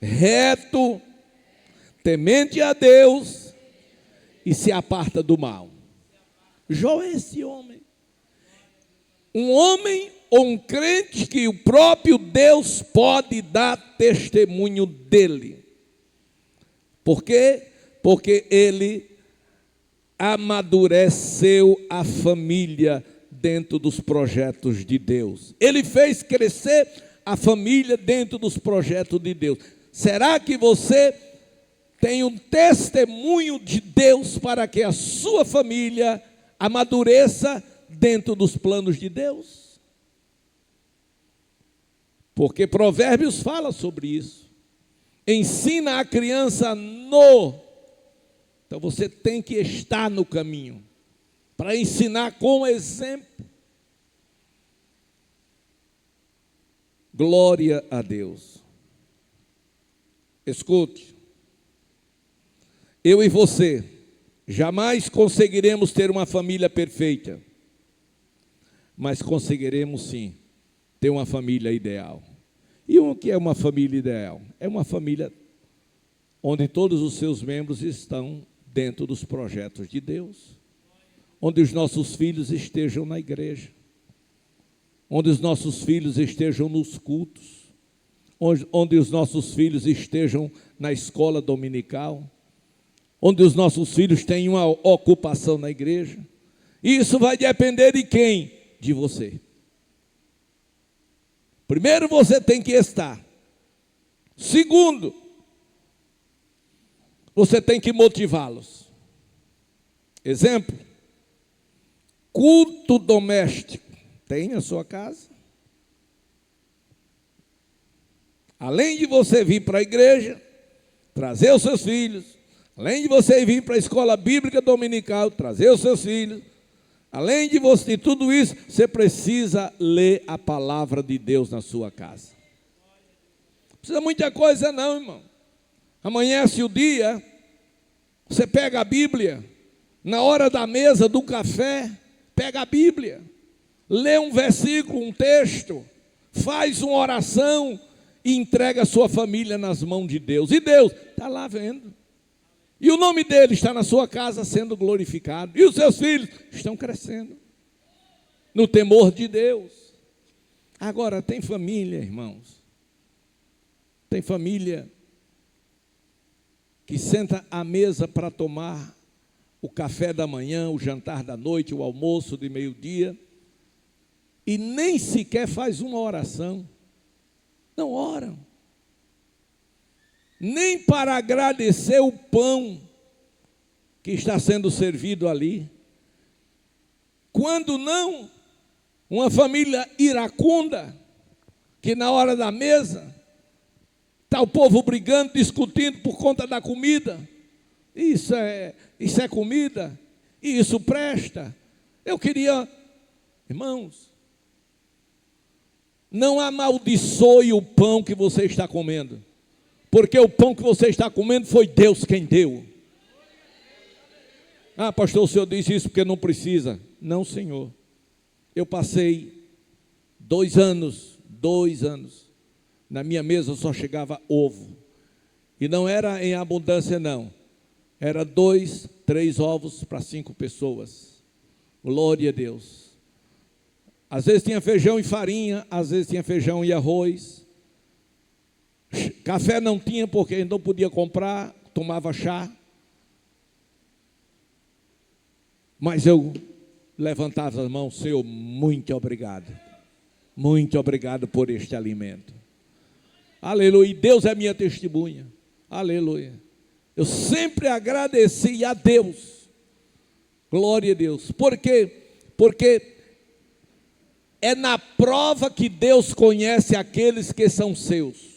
reto, temente a Deus e se aparta do mal. Jó é esse homem. Um homem ou um crente que o próprio Deus pode dar testemunho dele. Por quê? Porque ele amadureceu a família dentro dos projetos de Deus. Ele fez crescer a família dentro dos projetos de Deus. Será que você tem um testemunho de Deus para que a sua família amadureça dentro dos planos de Deus? Porque Provérbios fala sobre isso. Ensina a criança no... Então você tem que estar no caminho para ensinar com exemplo. Glória a Deus. Escute. Eu e você jamais conseguiremos ter uma família perfeita, mas conseguiremos sim ter uma família ideal. E o que é uma família ideal? É uma família onde todos os seus membros estão dentro dos projetos de Deus, onde os nossos filhos estejam na igreja, onde os nossos filhos estejam nos cultos, onde os nossos filhos estejam na escola dominical, onde os nossos filhos tenham uma ocupação na igreja. E isso vai depender de quem? De você. Primeiro, você tem que estar. Segundo, você tem que motivá-los. Exemplo, culto doméstico. Tem na sua casa? Além de você vir para a igreja, trazer os seus filhos, além de você vir para a escola bíblica dominical, trazer os seus filhos, além de você, de tudo isso, você precisa ler a palavra de Deus na sua casa. Não precisa muita coisa não, irmão. Amanhece o dia, você pega a Bíblia, na hora da mesa do café, pega a Bíblia, lê um versículo, um texto, faz uma oração e entrega a sua família nas mãos de Deus. E Deus está lá vendo. E o nome dele está na sua casa sendo glorificado. E os seus filhos estão crescendo no temor de Deus. Agora, tem família, irmãos. Tem família que senta à mesa para tomar o café da manhã, o jantar da noite, o almoço de meio-dia, e nem sequer faz uma oração. Não oram. Nem para agradecer o pão que está sendo servido ali. Quando não, uma família iracunda, que na hora da mesa, está o povo brigando, discutindo por conta da comida. Isso é comida, e isso presta. Eu queria, irmãos, não amaldiçoe o pão que você está comendo, porque o pão que você está comendo foi Deus quem deu. Ah, pastor, o senhor diz isso porque não precisa. Não, senhor. Eu passei 2 anos, na minha mesa só chegava ovo. E não era em abundância, não. Era 2, 3 ovos para 5 pessoas. Glória a Deus. Às vezes tinha feijão e farinha, às vezes tinha feijão e arroz. Café não tinha porque não podia comprar, tomava chá. Mas eu levantava as mãos, Senhor, muito obrigado. Muito obrigado por este alimento. Aleluia. E Deus é minha testemunha. Aleluia. Eu sempre agradeci a Deus. Glória a Deus. Por quê? Porque é na prova que Deus conhece aqueles que são seus.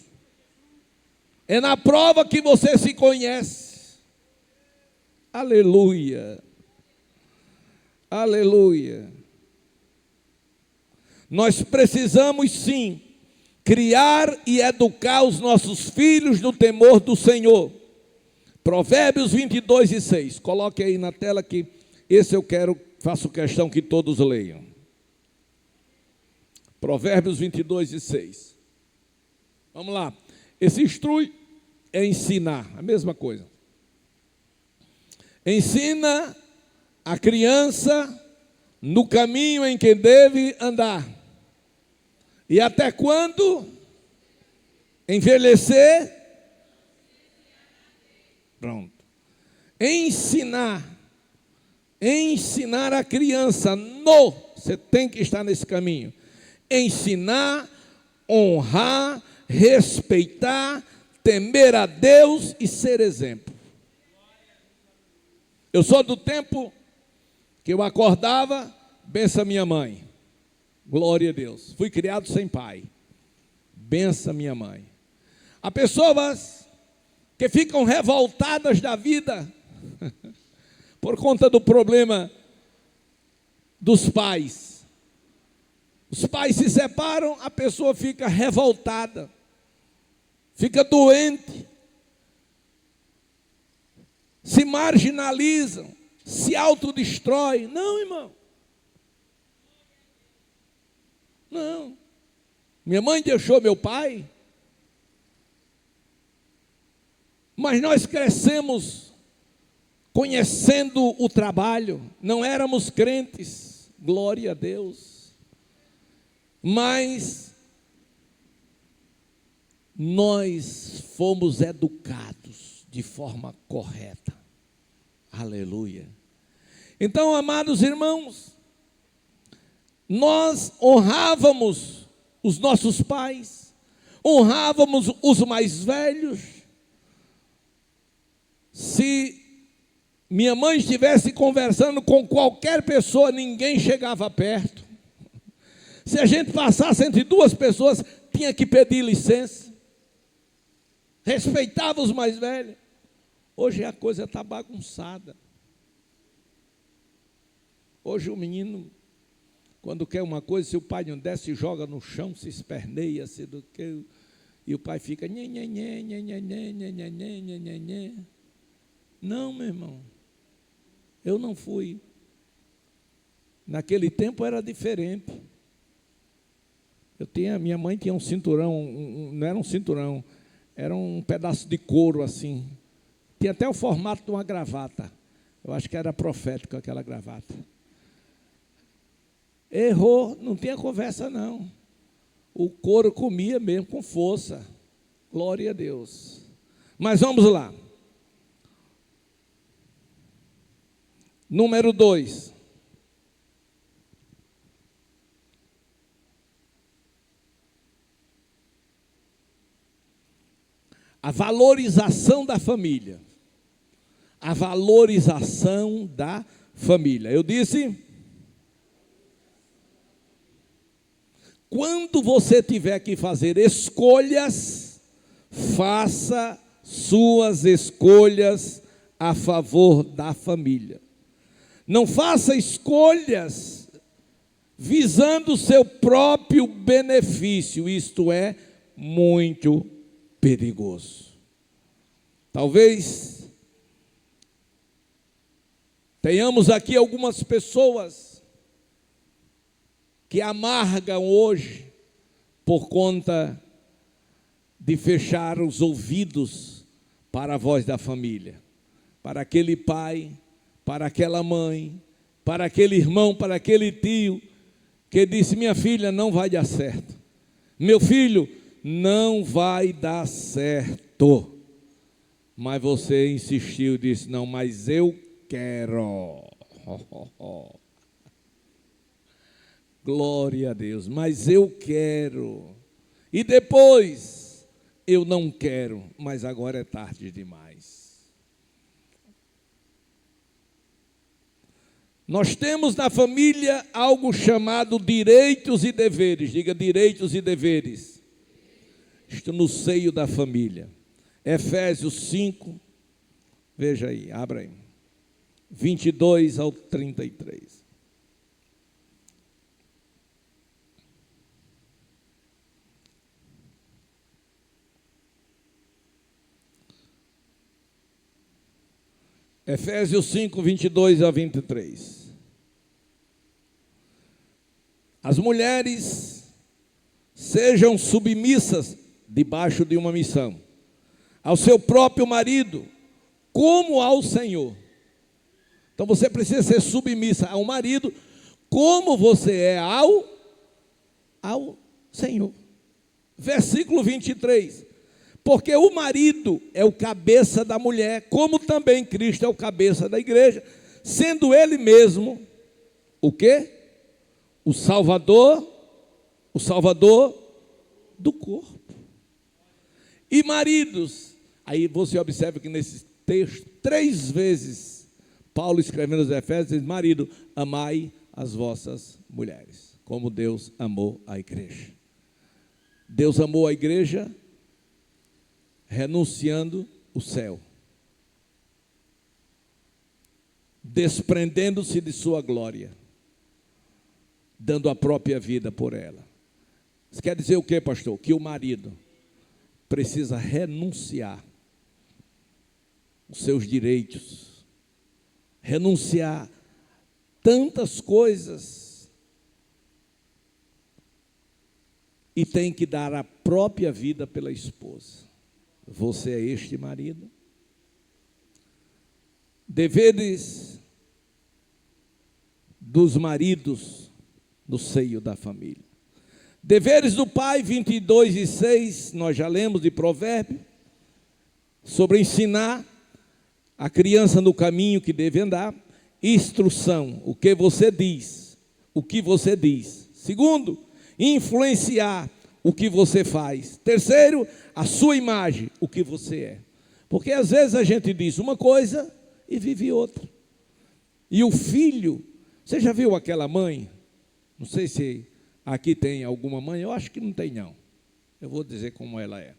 É na prova que você se conhece. Aleluia. Aleluia. Nós precisamos sim criar e educar os nossos filhos no temor do Senhor. Provérbios 22:6. Coloque aí na tela que esse eu faço questão que todos leiam. Provérbios 22:6. Vamos lá. Esse instrui é ensinar, a mesma coisa. Ensina a criança no caminho em que deve andar. E até quando envelhecer, pronto. Ensinar a criança, você tem que estar nesse caminho. Ensinar, honrar, respeitar, temer a Deus e ser exemplo. Eu sou do tempo que eu acordava, bença minha mãe. Glória a Deus. Fui criado sem pai. Bença minha mãe. Há pessoas que ficam revoltadas da vida por conta do problema dos pais. Os pais se separam, a pessoa fica revoltada, fica doente, se marginalizam, se autodestrói. Não, irmão. Não. Minha mãe deixou meu pai, mas nós crescemos conhecendo o trabalho, não éramos crentes, glória a Deus, mas nós fomos educados de forma correta, aleluia. Então, amados irmãos, nós honrávamos os nossos pais, honrávamos os mais velhos. Se minha mãe estivesse conversando com qualquer pessoa, ninguém chegava perto. Se a gente passasse entre 2 pessoas, tinha que pedir licença. Respeitava os mais velhos. Hoje a coisa está bagunçada. Hoje o menino, quando quer uma coisa, se o pai não desce, joga no chão, se esperneia, e o pai fica nhê, nhê, nhê, nhê, nhê, nhê, nhê, nhê, nhê, nhê, nhê. Não, meu irmão, eu não fui. Naquele tempo era diferente. Minha mãe tinha um cinturão, não era um cinturão, era um pedaço de couro assim. Tinha até o formato de uma gravata. Eu acho que era profético aquela gravata. Errou, não tinha conversa não. O couro comia mesmo com força. Glória a Deus. Mas vamos lá. Número 2. A valorização da família. A valorização da família. Eu disse, quando você tiver que fazer escolhas, faça suas escolhas a favor da família. Não faça escolhas visando o seu próprio benefício, isto é muito perigoso. Talvez Tenhamos aqui algumas pessoas que amargam hoje por conta de fechar os ouvidos para a voz da família, para aquele pai, para aquela mãe, para aquele irmão, para aquele tio, que disse: minha filha, não vai dar certo. Meu filho, não vai dar certo. Mas você insistiu e disse: não, mas eu quero. Glória a Deus, mas eu quero. E depois, eu não quero, mas agora é tarde demais. Nós temos na família algo chamado direitos e deveres. Diga: direitos e deveres. Isto no seio da família. Efésios 5, veja aí, abra aí, 22 ao 33. Efésios 5, 22 a 23. As mulheres sejam submissas debaixo de uma missão ao seu próprio marido, como ao Senhor. Então você precisa ser submissa ao marido, como você é ao Senhor. Versículo 23. Porque o marido é o cabeça da mulher, como também Cristo é o cabeça da igreja, sendo ele mesmo o quê? O Salvador do corpo. E maridos, aí você observa que nesse texto, 3 vezes, Paulo escrevendo aos Efésios, diz: marido, amai as vossas mulheres, como Deus amou a igreja. Deus amou a igreja renunciando o céu, desprendendo-se de sua glória, dando a própria vida por ela. Isso quer dizer o quê, pastor? Que o marido precisa renunciar os seus direitos, renunciar tantas coisas, e tem que dar a própria vida pela esposa. Você é este marido? Deveres dos maridos no seio da família. Deveres do pai, 22 e 6, nós já lemos de Provérbio, sobre ensinar a criança no caminho que deve andar. Instrução, o que você diz, o que você diz. Segundo, influenciar o que você faz. Terceiro, a sua imagem, o que você é. Porque às vezes a gente diz uma coisa e vive outra. E o filho, você já viu aquela mãe? Não sei se aqui tem alguma mãe, eu acho que não tem não. Eu vou dizer como ela é.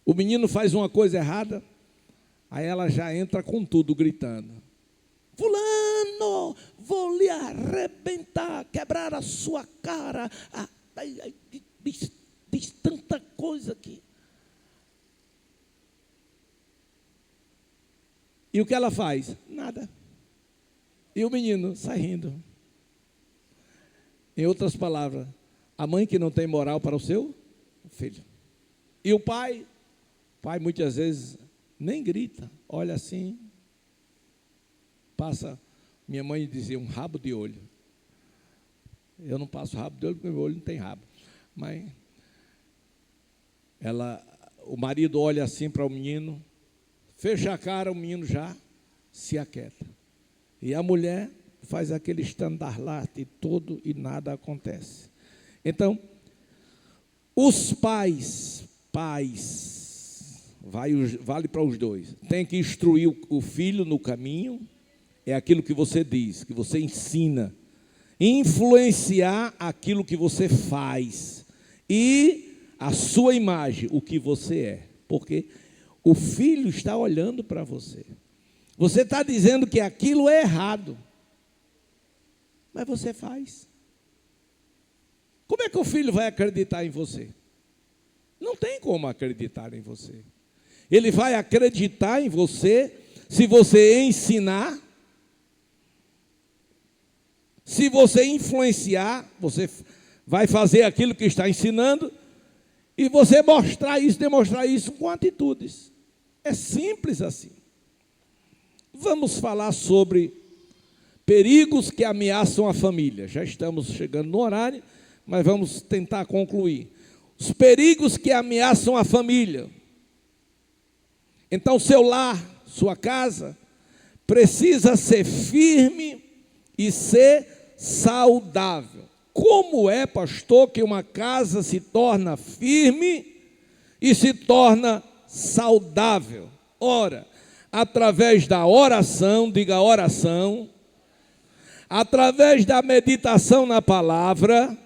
O menino faz uma coisa errada, aí ela já entra com tudo gritando: fulano, vou lhe arrebentar, quebrar a sua cara. Diz tanta coisa aqui. E o que ela faz? Nada. E o menino sai rindo. Em outras palavras, a mãe que não tem moral para o seu filho. E o pai muitas vezes nem grita, olha assim, passa, minha mãe dizia, um rabo de olho. Eu não passo rabo de olho porque meu olho não tem rabo. Mas o marido olha assim para o menino, fecha a cara, o menino já se aquieta. E a mulher faz aquele estandarte todo e nada acontece. Então, os pais, vale para os dois, tem que instruir o filho no caminho, é aquilo que você diz, que você ensina, influenciar aquilo que você faz, e a sua imagem, o que você é, porque o filho está olhando para você. Você está dizendo que aquilo é errado, mas você faz. Como é que o filho vai acreditar em você? Não tem como acreditar em você. Ele vai acreditar em você se você ensinar Se você influenciar, você vai fazer aquilo que está ensinando e você demonstrar isso com atitudes. É simples assim. Vamos falar sobre perigos que ameaçam a família. Já estamos chegando no horário, mas vamos tentar concluir. Os perigos que ameaçam a família. Então, seu lar, sua casa, precisa ser firme e ser saudável. Como é, pastor, que uma casa se torna firme e se torna saudável? Ora, através da oração, diga oração, através da meditação na palavra,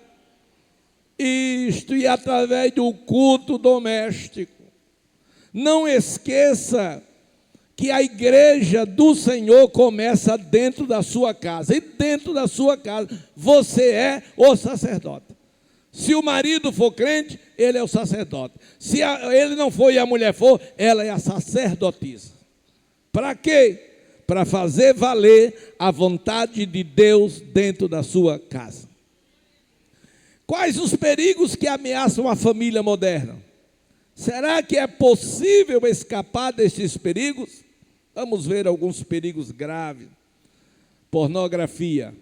e através do culto doméstico. Não esqueça que a igreja do Senhor começa dentro da sua casa. E dentro da sua casa, você é o sacerdote. Se o marido for crente, ele é o sacerdote. Se ele não for e a mulher for, ela é a sacerdotisa. Para quê? Para fazer valer a vontade de Deus dentro da sua casa. Quais os perigos que ameaçam a família moderna? Será que é possível escapar desses perigos? Vamos ver alguns perigos graves. Pornografia.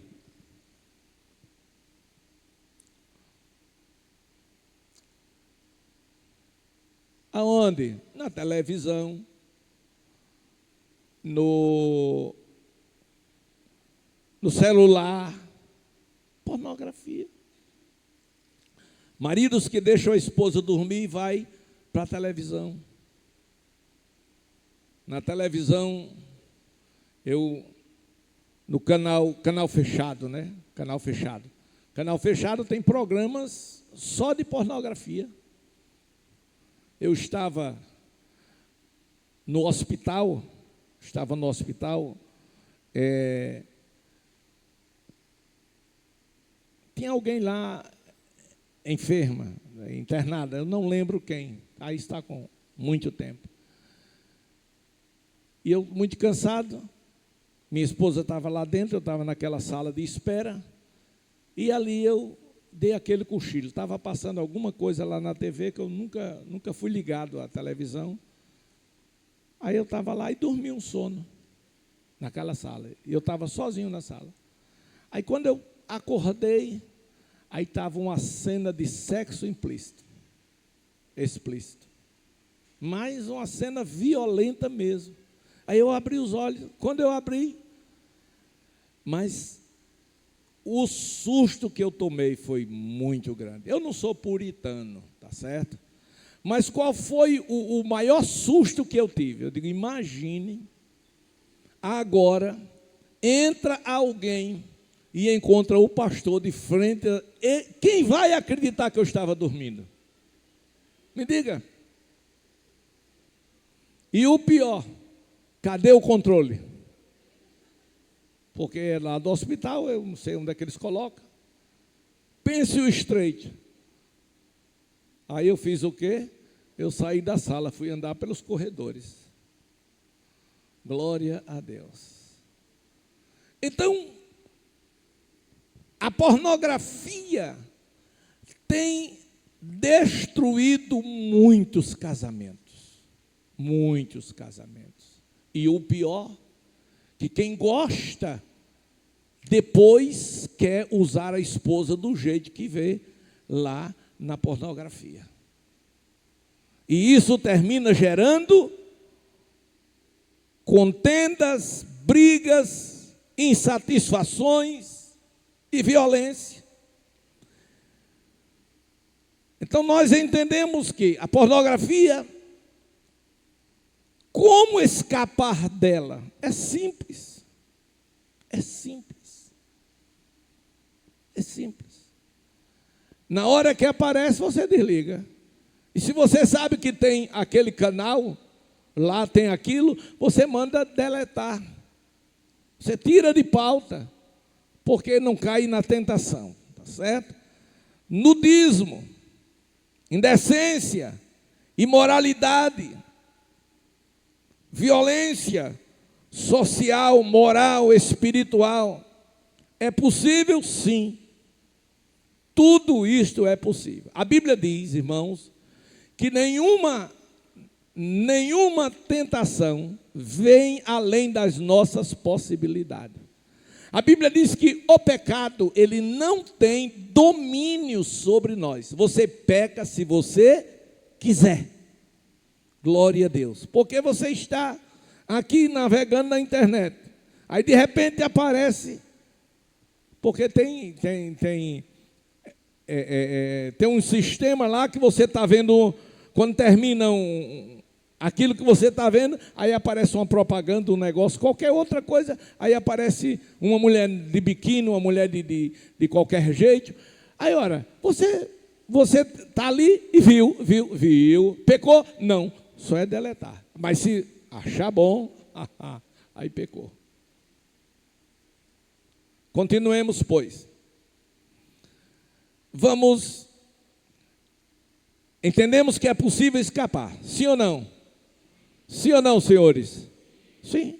Aonde? Na televisão, no celular. Pornografia. Maridos que deixam a esposa dormir e vai para a televisão. Na televisão, no canal fechado, né? Canal fechado. Canal fechado tem programas só de pornografia. Eu estava no hospital, tinha alguém lá enferma, internada, eu não lembro quem, aí está com muito tempo. E eu, muito cansado, minha esposa estava lá dentro, eu estava naquela sala de espera, e ali eu dei aquele cochilo. Estava passando alguma coisa lá na TV, que eu nunca fui ligado à televisão. Aí eu estava lá e dormi um sono, naquela sala. E eu estava sozinho na sala. Aí quando eu acordei, aí estava uma cena de sexo explícito. Mas uma cena violenta mesmo. Aí eu abri os olhos, quando eu abri, mas o susto que eu tomei foi muito grande. Eu não sou puritano, tá certo? Mas qual foi o maior susto que eu tive? Eu digo, imagine, agora entra alguém e encontra o pastor de frente. E quem vai acreditar que eu estava dormindo? Me diga. E o pior, cadê o controle? Porque lá do hospital, eu não sei onde é que eles colocam. Pense o estreito. Aí eu fiz o quê? Eu saí da sala, fui andar pelos corredores. Glória a Deus. Então, a pornografia tem destruído muitos casamentos. Muitos casamentos. E o pior, que quem gosta, depois quer usar a esposa do jeito que vê lá na pornografia. E isso termina gerando contendas, brigas, insatisfações e violência. Então nós entendemos que a pornografia, como escapar dela? É simples. É simples. É simples. Na hora que aparece, você desliga. E se você sabe que tem aquele canal, lá tem aquilo, você manda deletar. Você tira de pauta, porque não cai na tentação, tá certo? Nudismo, indecência, imoralidade, violência social, moral, espiritual, É possível, sim. Tudo isto é possível. A Bíblia diz, irmãos, que nenhuma tentação vem além das nossas possibilidades. A Bíblia diz que o pecado, ele não tem domínio sobre nós. Você peca se você quiser. Glória a Deus. Porque você está aqui navegando na internet. Aí de repente aparece, porque tem um sistema lá que você está vendo, quando termina aquilo que você está vendo, aí aparece uma propaganda, um negócio, qualquer outra coisa, aí aparece uma mulher de biquíni, uma mulher de qualquer jeito. Aí, ora, você está ali e viu, pecou? Não, só é deletar. Mas se achar bom, aí pecou. Continuemos, pois. Entendemos que é possível escapar, sim ou não? Sim ou não, senhores? Sim.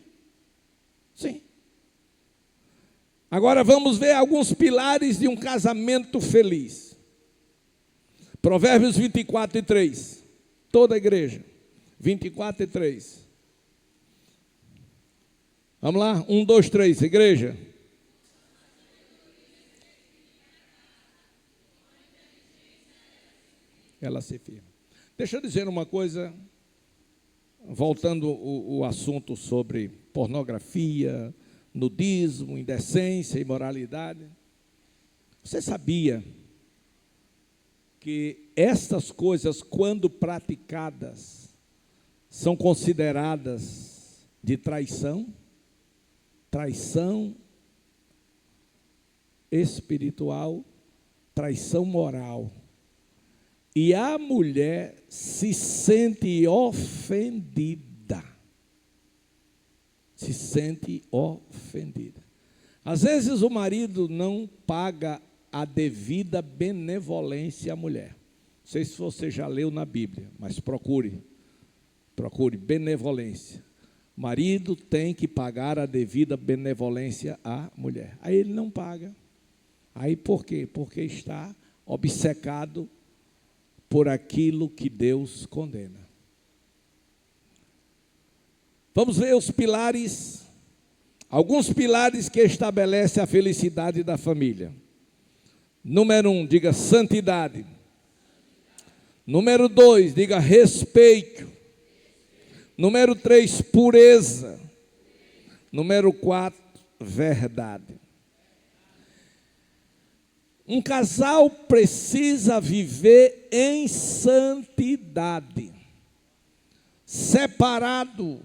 Sim. Agora vamos ver alguns pilares de um casamento feliz. Provérbios 24:3. Toda a igreja. 24:3. Vamos lá? 1, 2, 3, igreja. Ela se firma. Deixa eu dizer uma coisa, voltando o assunto sobre pornografia, nudismo, indecência, imoralidade. Você sabia que estas coisas, quando praticadas, são consideradas de traição? Traição espiritual, traição moral. E a mulher se sente ofendida. Se sente ofendida. Às vezes o marido não paga a devida benevolência à mulher. Não sei se você já leu na Bíblia, mas procure benevolência. O marido tem que pagar a devida benevolência à mulher. Aí ele não paga. Aí por quê? Porque está obcecado por aquilo que Deus condena. Vamos ver os pilares, alguns pilares que estabelecem a felicidade da família. Número 1, diga santidade. Número 2, diga respeito. Número 3, pureza. Número 4, verdade. Um casal precisa viver em santidade, separado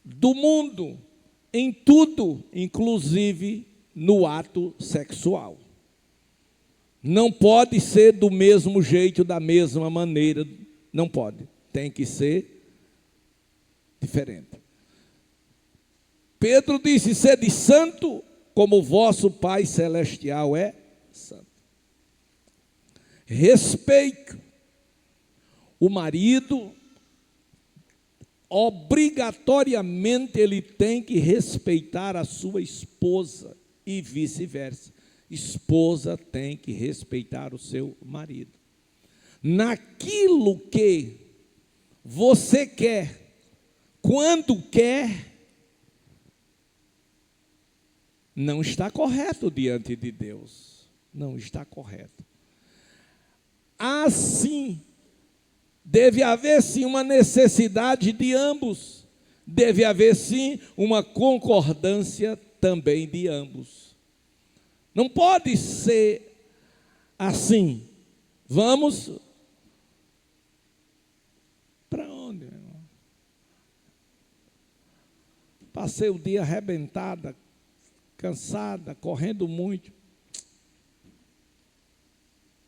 do mundo, em tudo, inclusive no ato sexual. Não pode ser do mesmo jeito, da mesma maneira, não pode, tem que ser diferente. Pedro disse: sede santo, como o vosso Pai Celestial é santo. Respeito. O marido, obrigatoriamente, ele tem que respeitar a sua esposa e vice-versa. Esposa tem que respeitar o seu marido. Naquilo que você quer, quando quer, não está correto diante de Deus. Não está correto. Assim, deve haver sim uma necessidade de ambos. Deve haver sim uma concordância também de ambos. Não pode ser assim. Vamos para onde, meu irmão? Passei o dia arrebentada, cansada, correndo muito.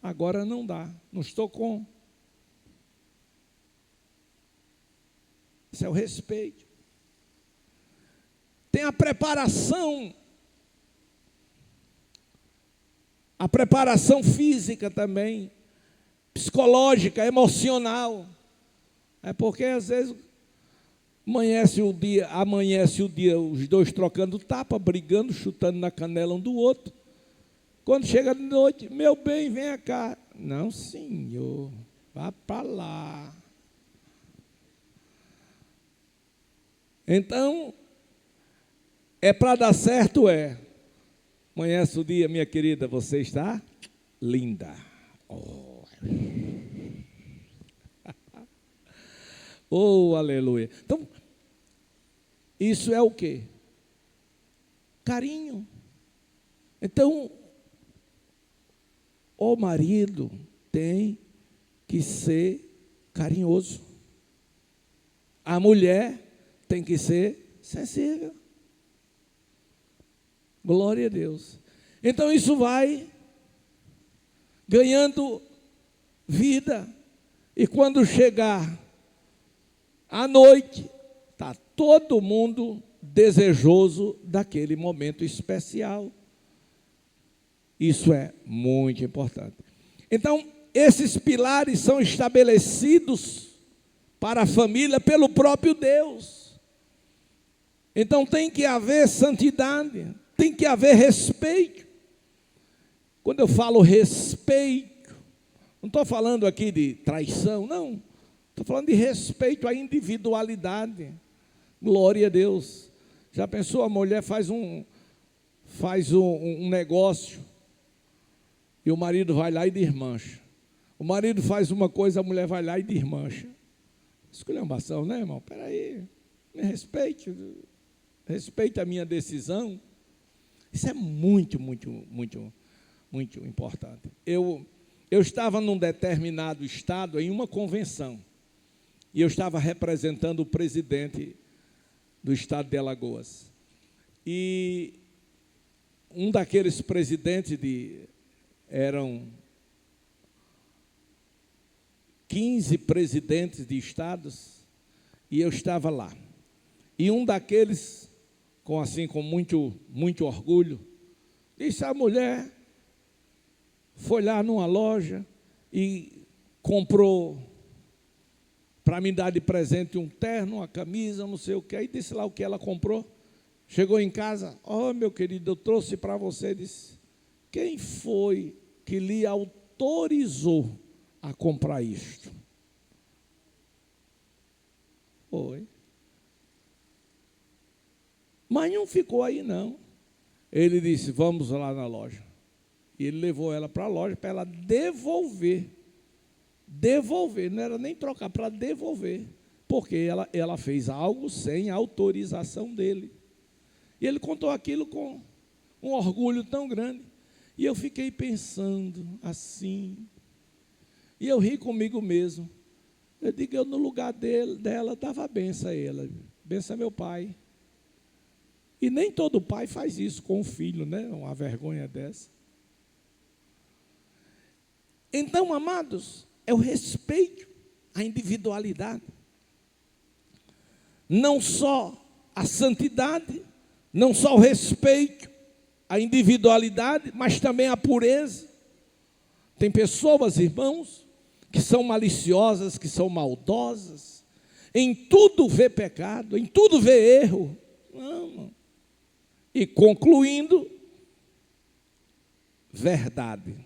Agora não dá, não estou com. Isso é o respeito. Tem a preparação física também, psicológica, emocional. É porque às vezes amanhece o dia, os dois trocando tapa, brigando, chutando na canela um do outro. Quando chega de noite, meu bem, vem cá. Não, senhor, vá para lá. Então, é para dar certo, é. Amanhece o dia, minha querida, você está linda. Oh, oh, aleluia. Então, isso é o quê? Carinho. Então, o marido tem que ser carinhoso. A mulher tem que ser sensível. Glória a Deus. Então isso vai ganhando vida. E quando chegar à noite, está todo mundo desejoso daquele momento especial. Isso é muito importante. Então, esses pilares são estabelecidos para a família pelo próprio Deus. Então tem que haver santidade, tem que haver respeito. Quando eu falo respeito, não estou falando aqui de traição, não. Estou falando de respeito à individualidade. Glória a Deus. Já pensou, a mulher faz um negócio e o marido vai lá e desmancha. O marido faz uma coisa, a mulher vai lá e desmancha. Esculhambação, né, irmão? Espera aí, me respeite. Respeite a minha decisão. Isso é muito importante. Eu estava num determinado estado, em uma convenção, e eu estava representando o presidente do estado de Alagoas. E um daqueles presidentes eram 15 presidentes de estados, e eu estava lá. E um daqueles, com muito orgulho, disse: a mulher foi lá numa loja e comprou para me dar de presente um terno, uma camisa, não sei o que. Aí disse lá o que ela comprou. Chegou em casa: oh, meu querido, eu trouxe para você. Disse: quem foi que lhe autorizou a comprar isto? Foi. Mas não ficou aí, não. Ele disse: vamos lá na loja. E ele levou ela para a loja para ela devolver. Devolver, não era nem trocar, para devolver. Porque ela fez algo sem autorização dele. E ele contou aquilo com um orgulho tão grande. E eu fiquei pensando assim. E eu ri comigo mesmo. Eu digo, eu no lugar dela dava benção a ela. Benção a meu pai. E nem todo pai faz isso com o filho, né? Uma vergonha dessa. Então, amados, é o respeito à individualidade. Não só a santidade, não só o respeito à individualidade, mas também a pureza. Tem pessoas, irmãos, que são maliciosas, que são maldosas, em tudo vê pecado, em tudo vê erro. Não. E concluindo, verdade.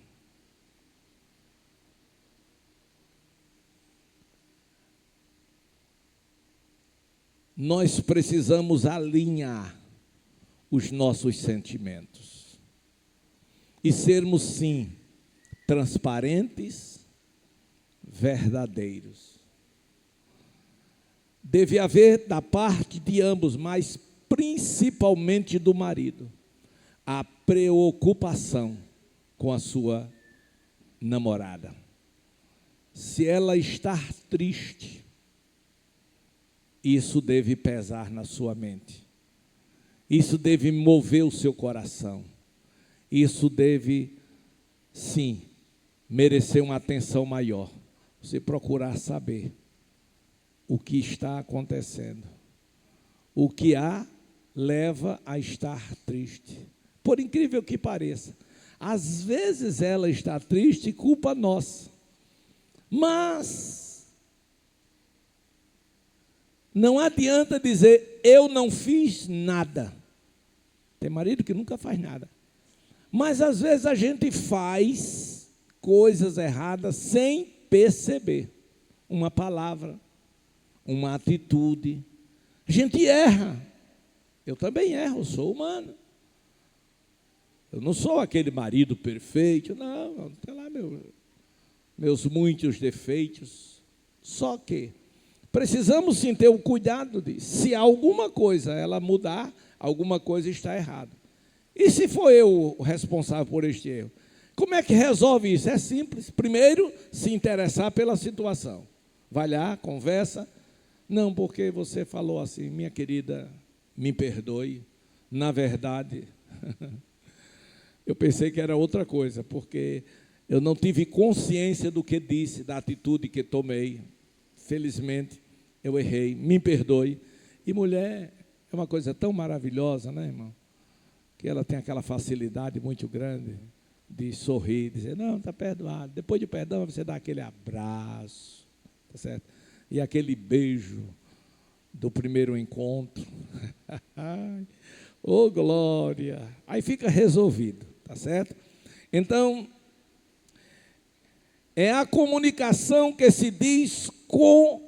Nós precisamos alinhar os nossos sentimentos e sermos, sim, transparentes, verdadeiros. Deve haver da parte de ambos, mas principalmente do marido, a preocupação com a sua namorada. Se ela estar triste, isso deve pesar na sua mente. Isso deve mover o seu coração. Isso deve, sim, merecer uma atenção maior. Você procurar saber o que está acontecendo. O que a leva a estar triste. Por incrível que pareça, às vezes ela está triste, culpa nossa. Mas Não adianta dizer, eu não fiz nada. Tem marido que nunca faz nada. Mas às vezes a gente faz coisas erradas sem perceber. Uma palavra, uma atitude. A gente erra. Eu também erro, sou humano. Eu não sou aquele marido perfeito, não, tem lá meus muitos defeitos. Só que precisamos sim ter o cuidado de, se alguma coisa ela mudar, alguma coisa está errada. E se for eu o responsável por este erro? Como é que resolve isso? É simples. Primeiro, se interessar pela situação. Vai lá, conversa. Não, porque você falou assim, minha querida, me perdoe. Na verdade, eu pensei que era outra coisa, porque eu não tive consciência do que disse, da atitude que tomei. Felizmente, eu errei, me perdoe. E mulher é uma coisa tão maravilhosa, né, irmão? Que ela tem aquela facilidade muito grande de sorrir, dizer, não, está perdoado. Depois de perdão, você dá aquele abraço, tá certo? E aquele beijo do primeiro encontro. Oh, glória! Aí fica resolvido, tá certo? Então, é a comunicação que se diz com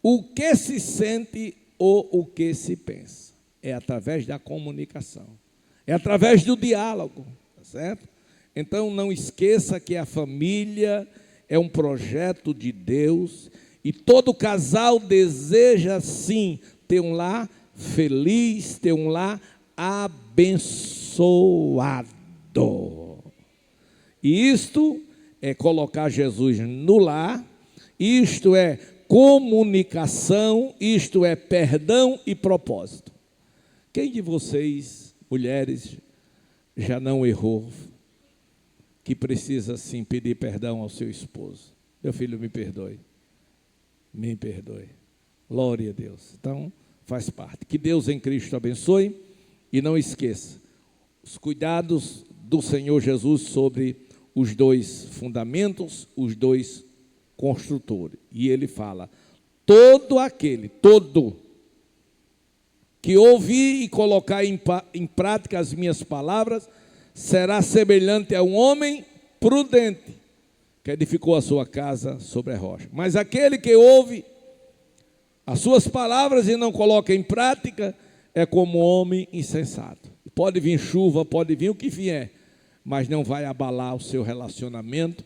o que se sente ou o que se pensa. É através da comunicação. É através do diálogo, tá certo? Então, não esqueça que a família é um projeto de Deus e todo casal deseja, sim, ter um lar feliz, ter um lar abençoado. E isto é colocar Jesus no lar, isto é comunicação, isto é perdão e propósito. Quem de vocês, mulheres, já não errou, que precisa sim pedir perdão ao seu esposo? Meu filho, me perdoe. Me perdoe. Glória a Deus. Então, faz parte. Que Deus em Cristo abençoe e não esqueça os cuidados do Senhor Jesus sobre os dois fundamentos, os dois construtores. E ele fala, todo que ouvir e colocar em prática as minhas palavras, será semelhante a um homem prudente, que edificou a sua casa sobre a rocha. Mas aquele que ouve as suas palavras e não coloca em prática, é como um homem insensato. Pode vir chuva, pode vir o que vier, mas não vai abalar o seu relacionamento,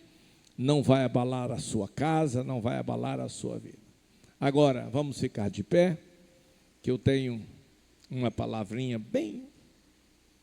não vai abalar a sua casa, não vai abalar a sua vida. Agora, vamos ficar de pé, que eu tenho uma palavrinha bem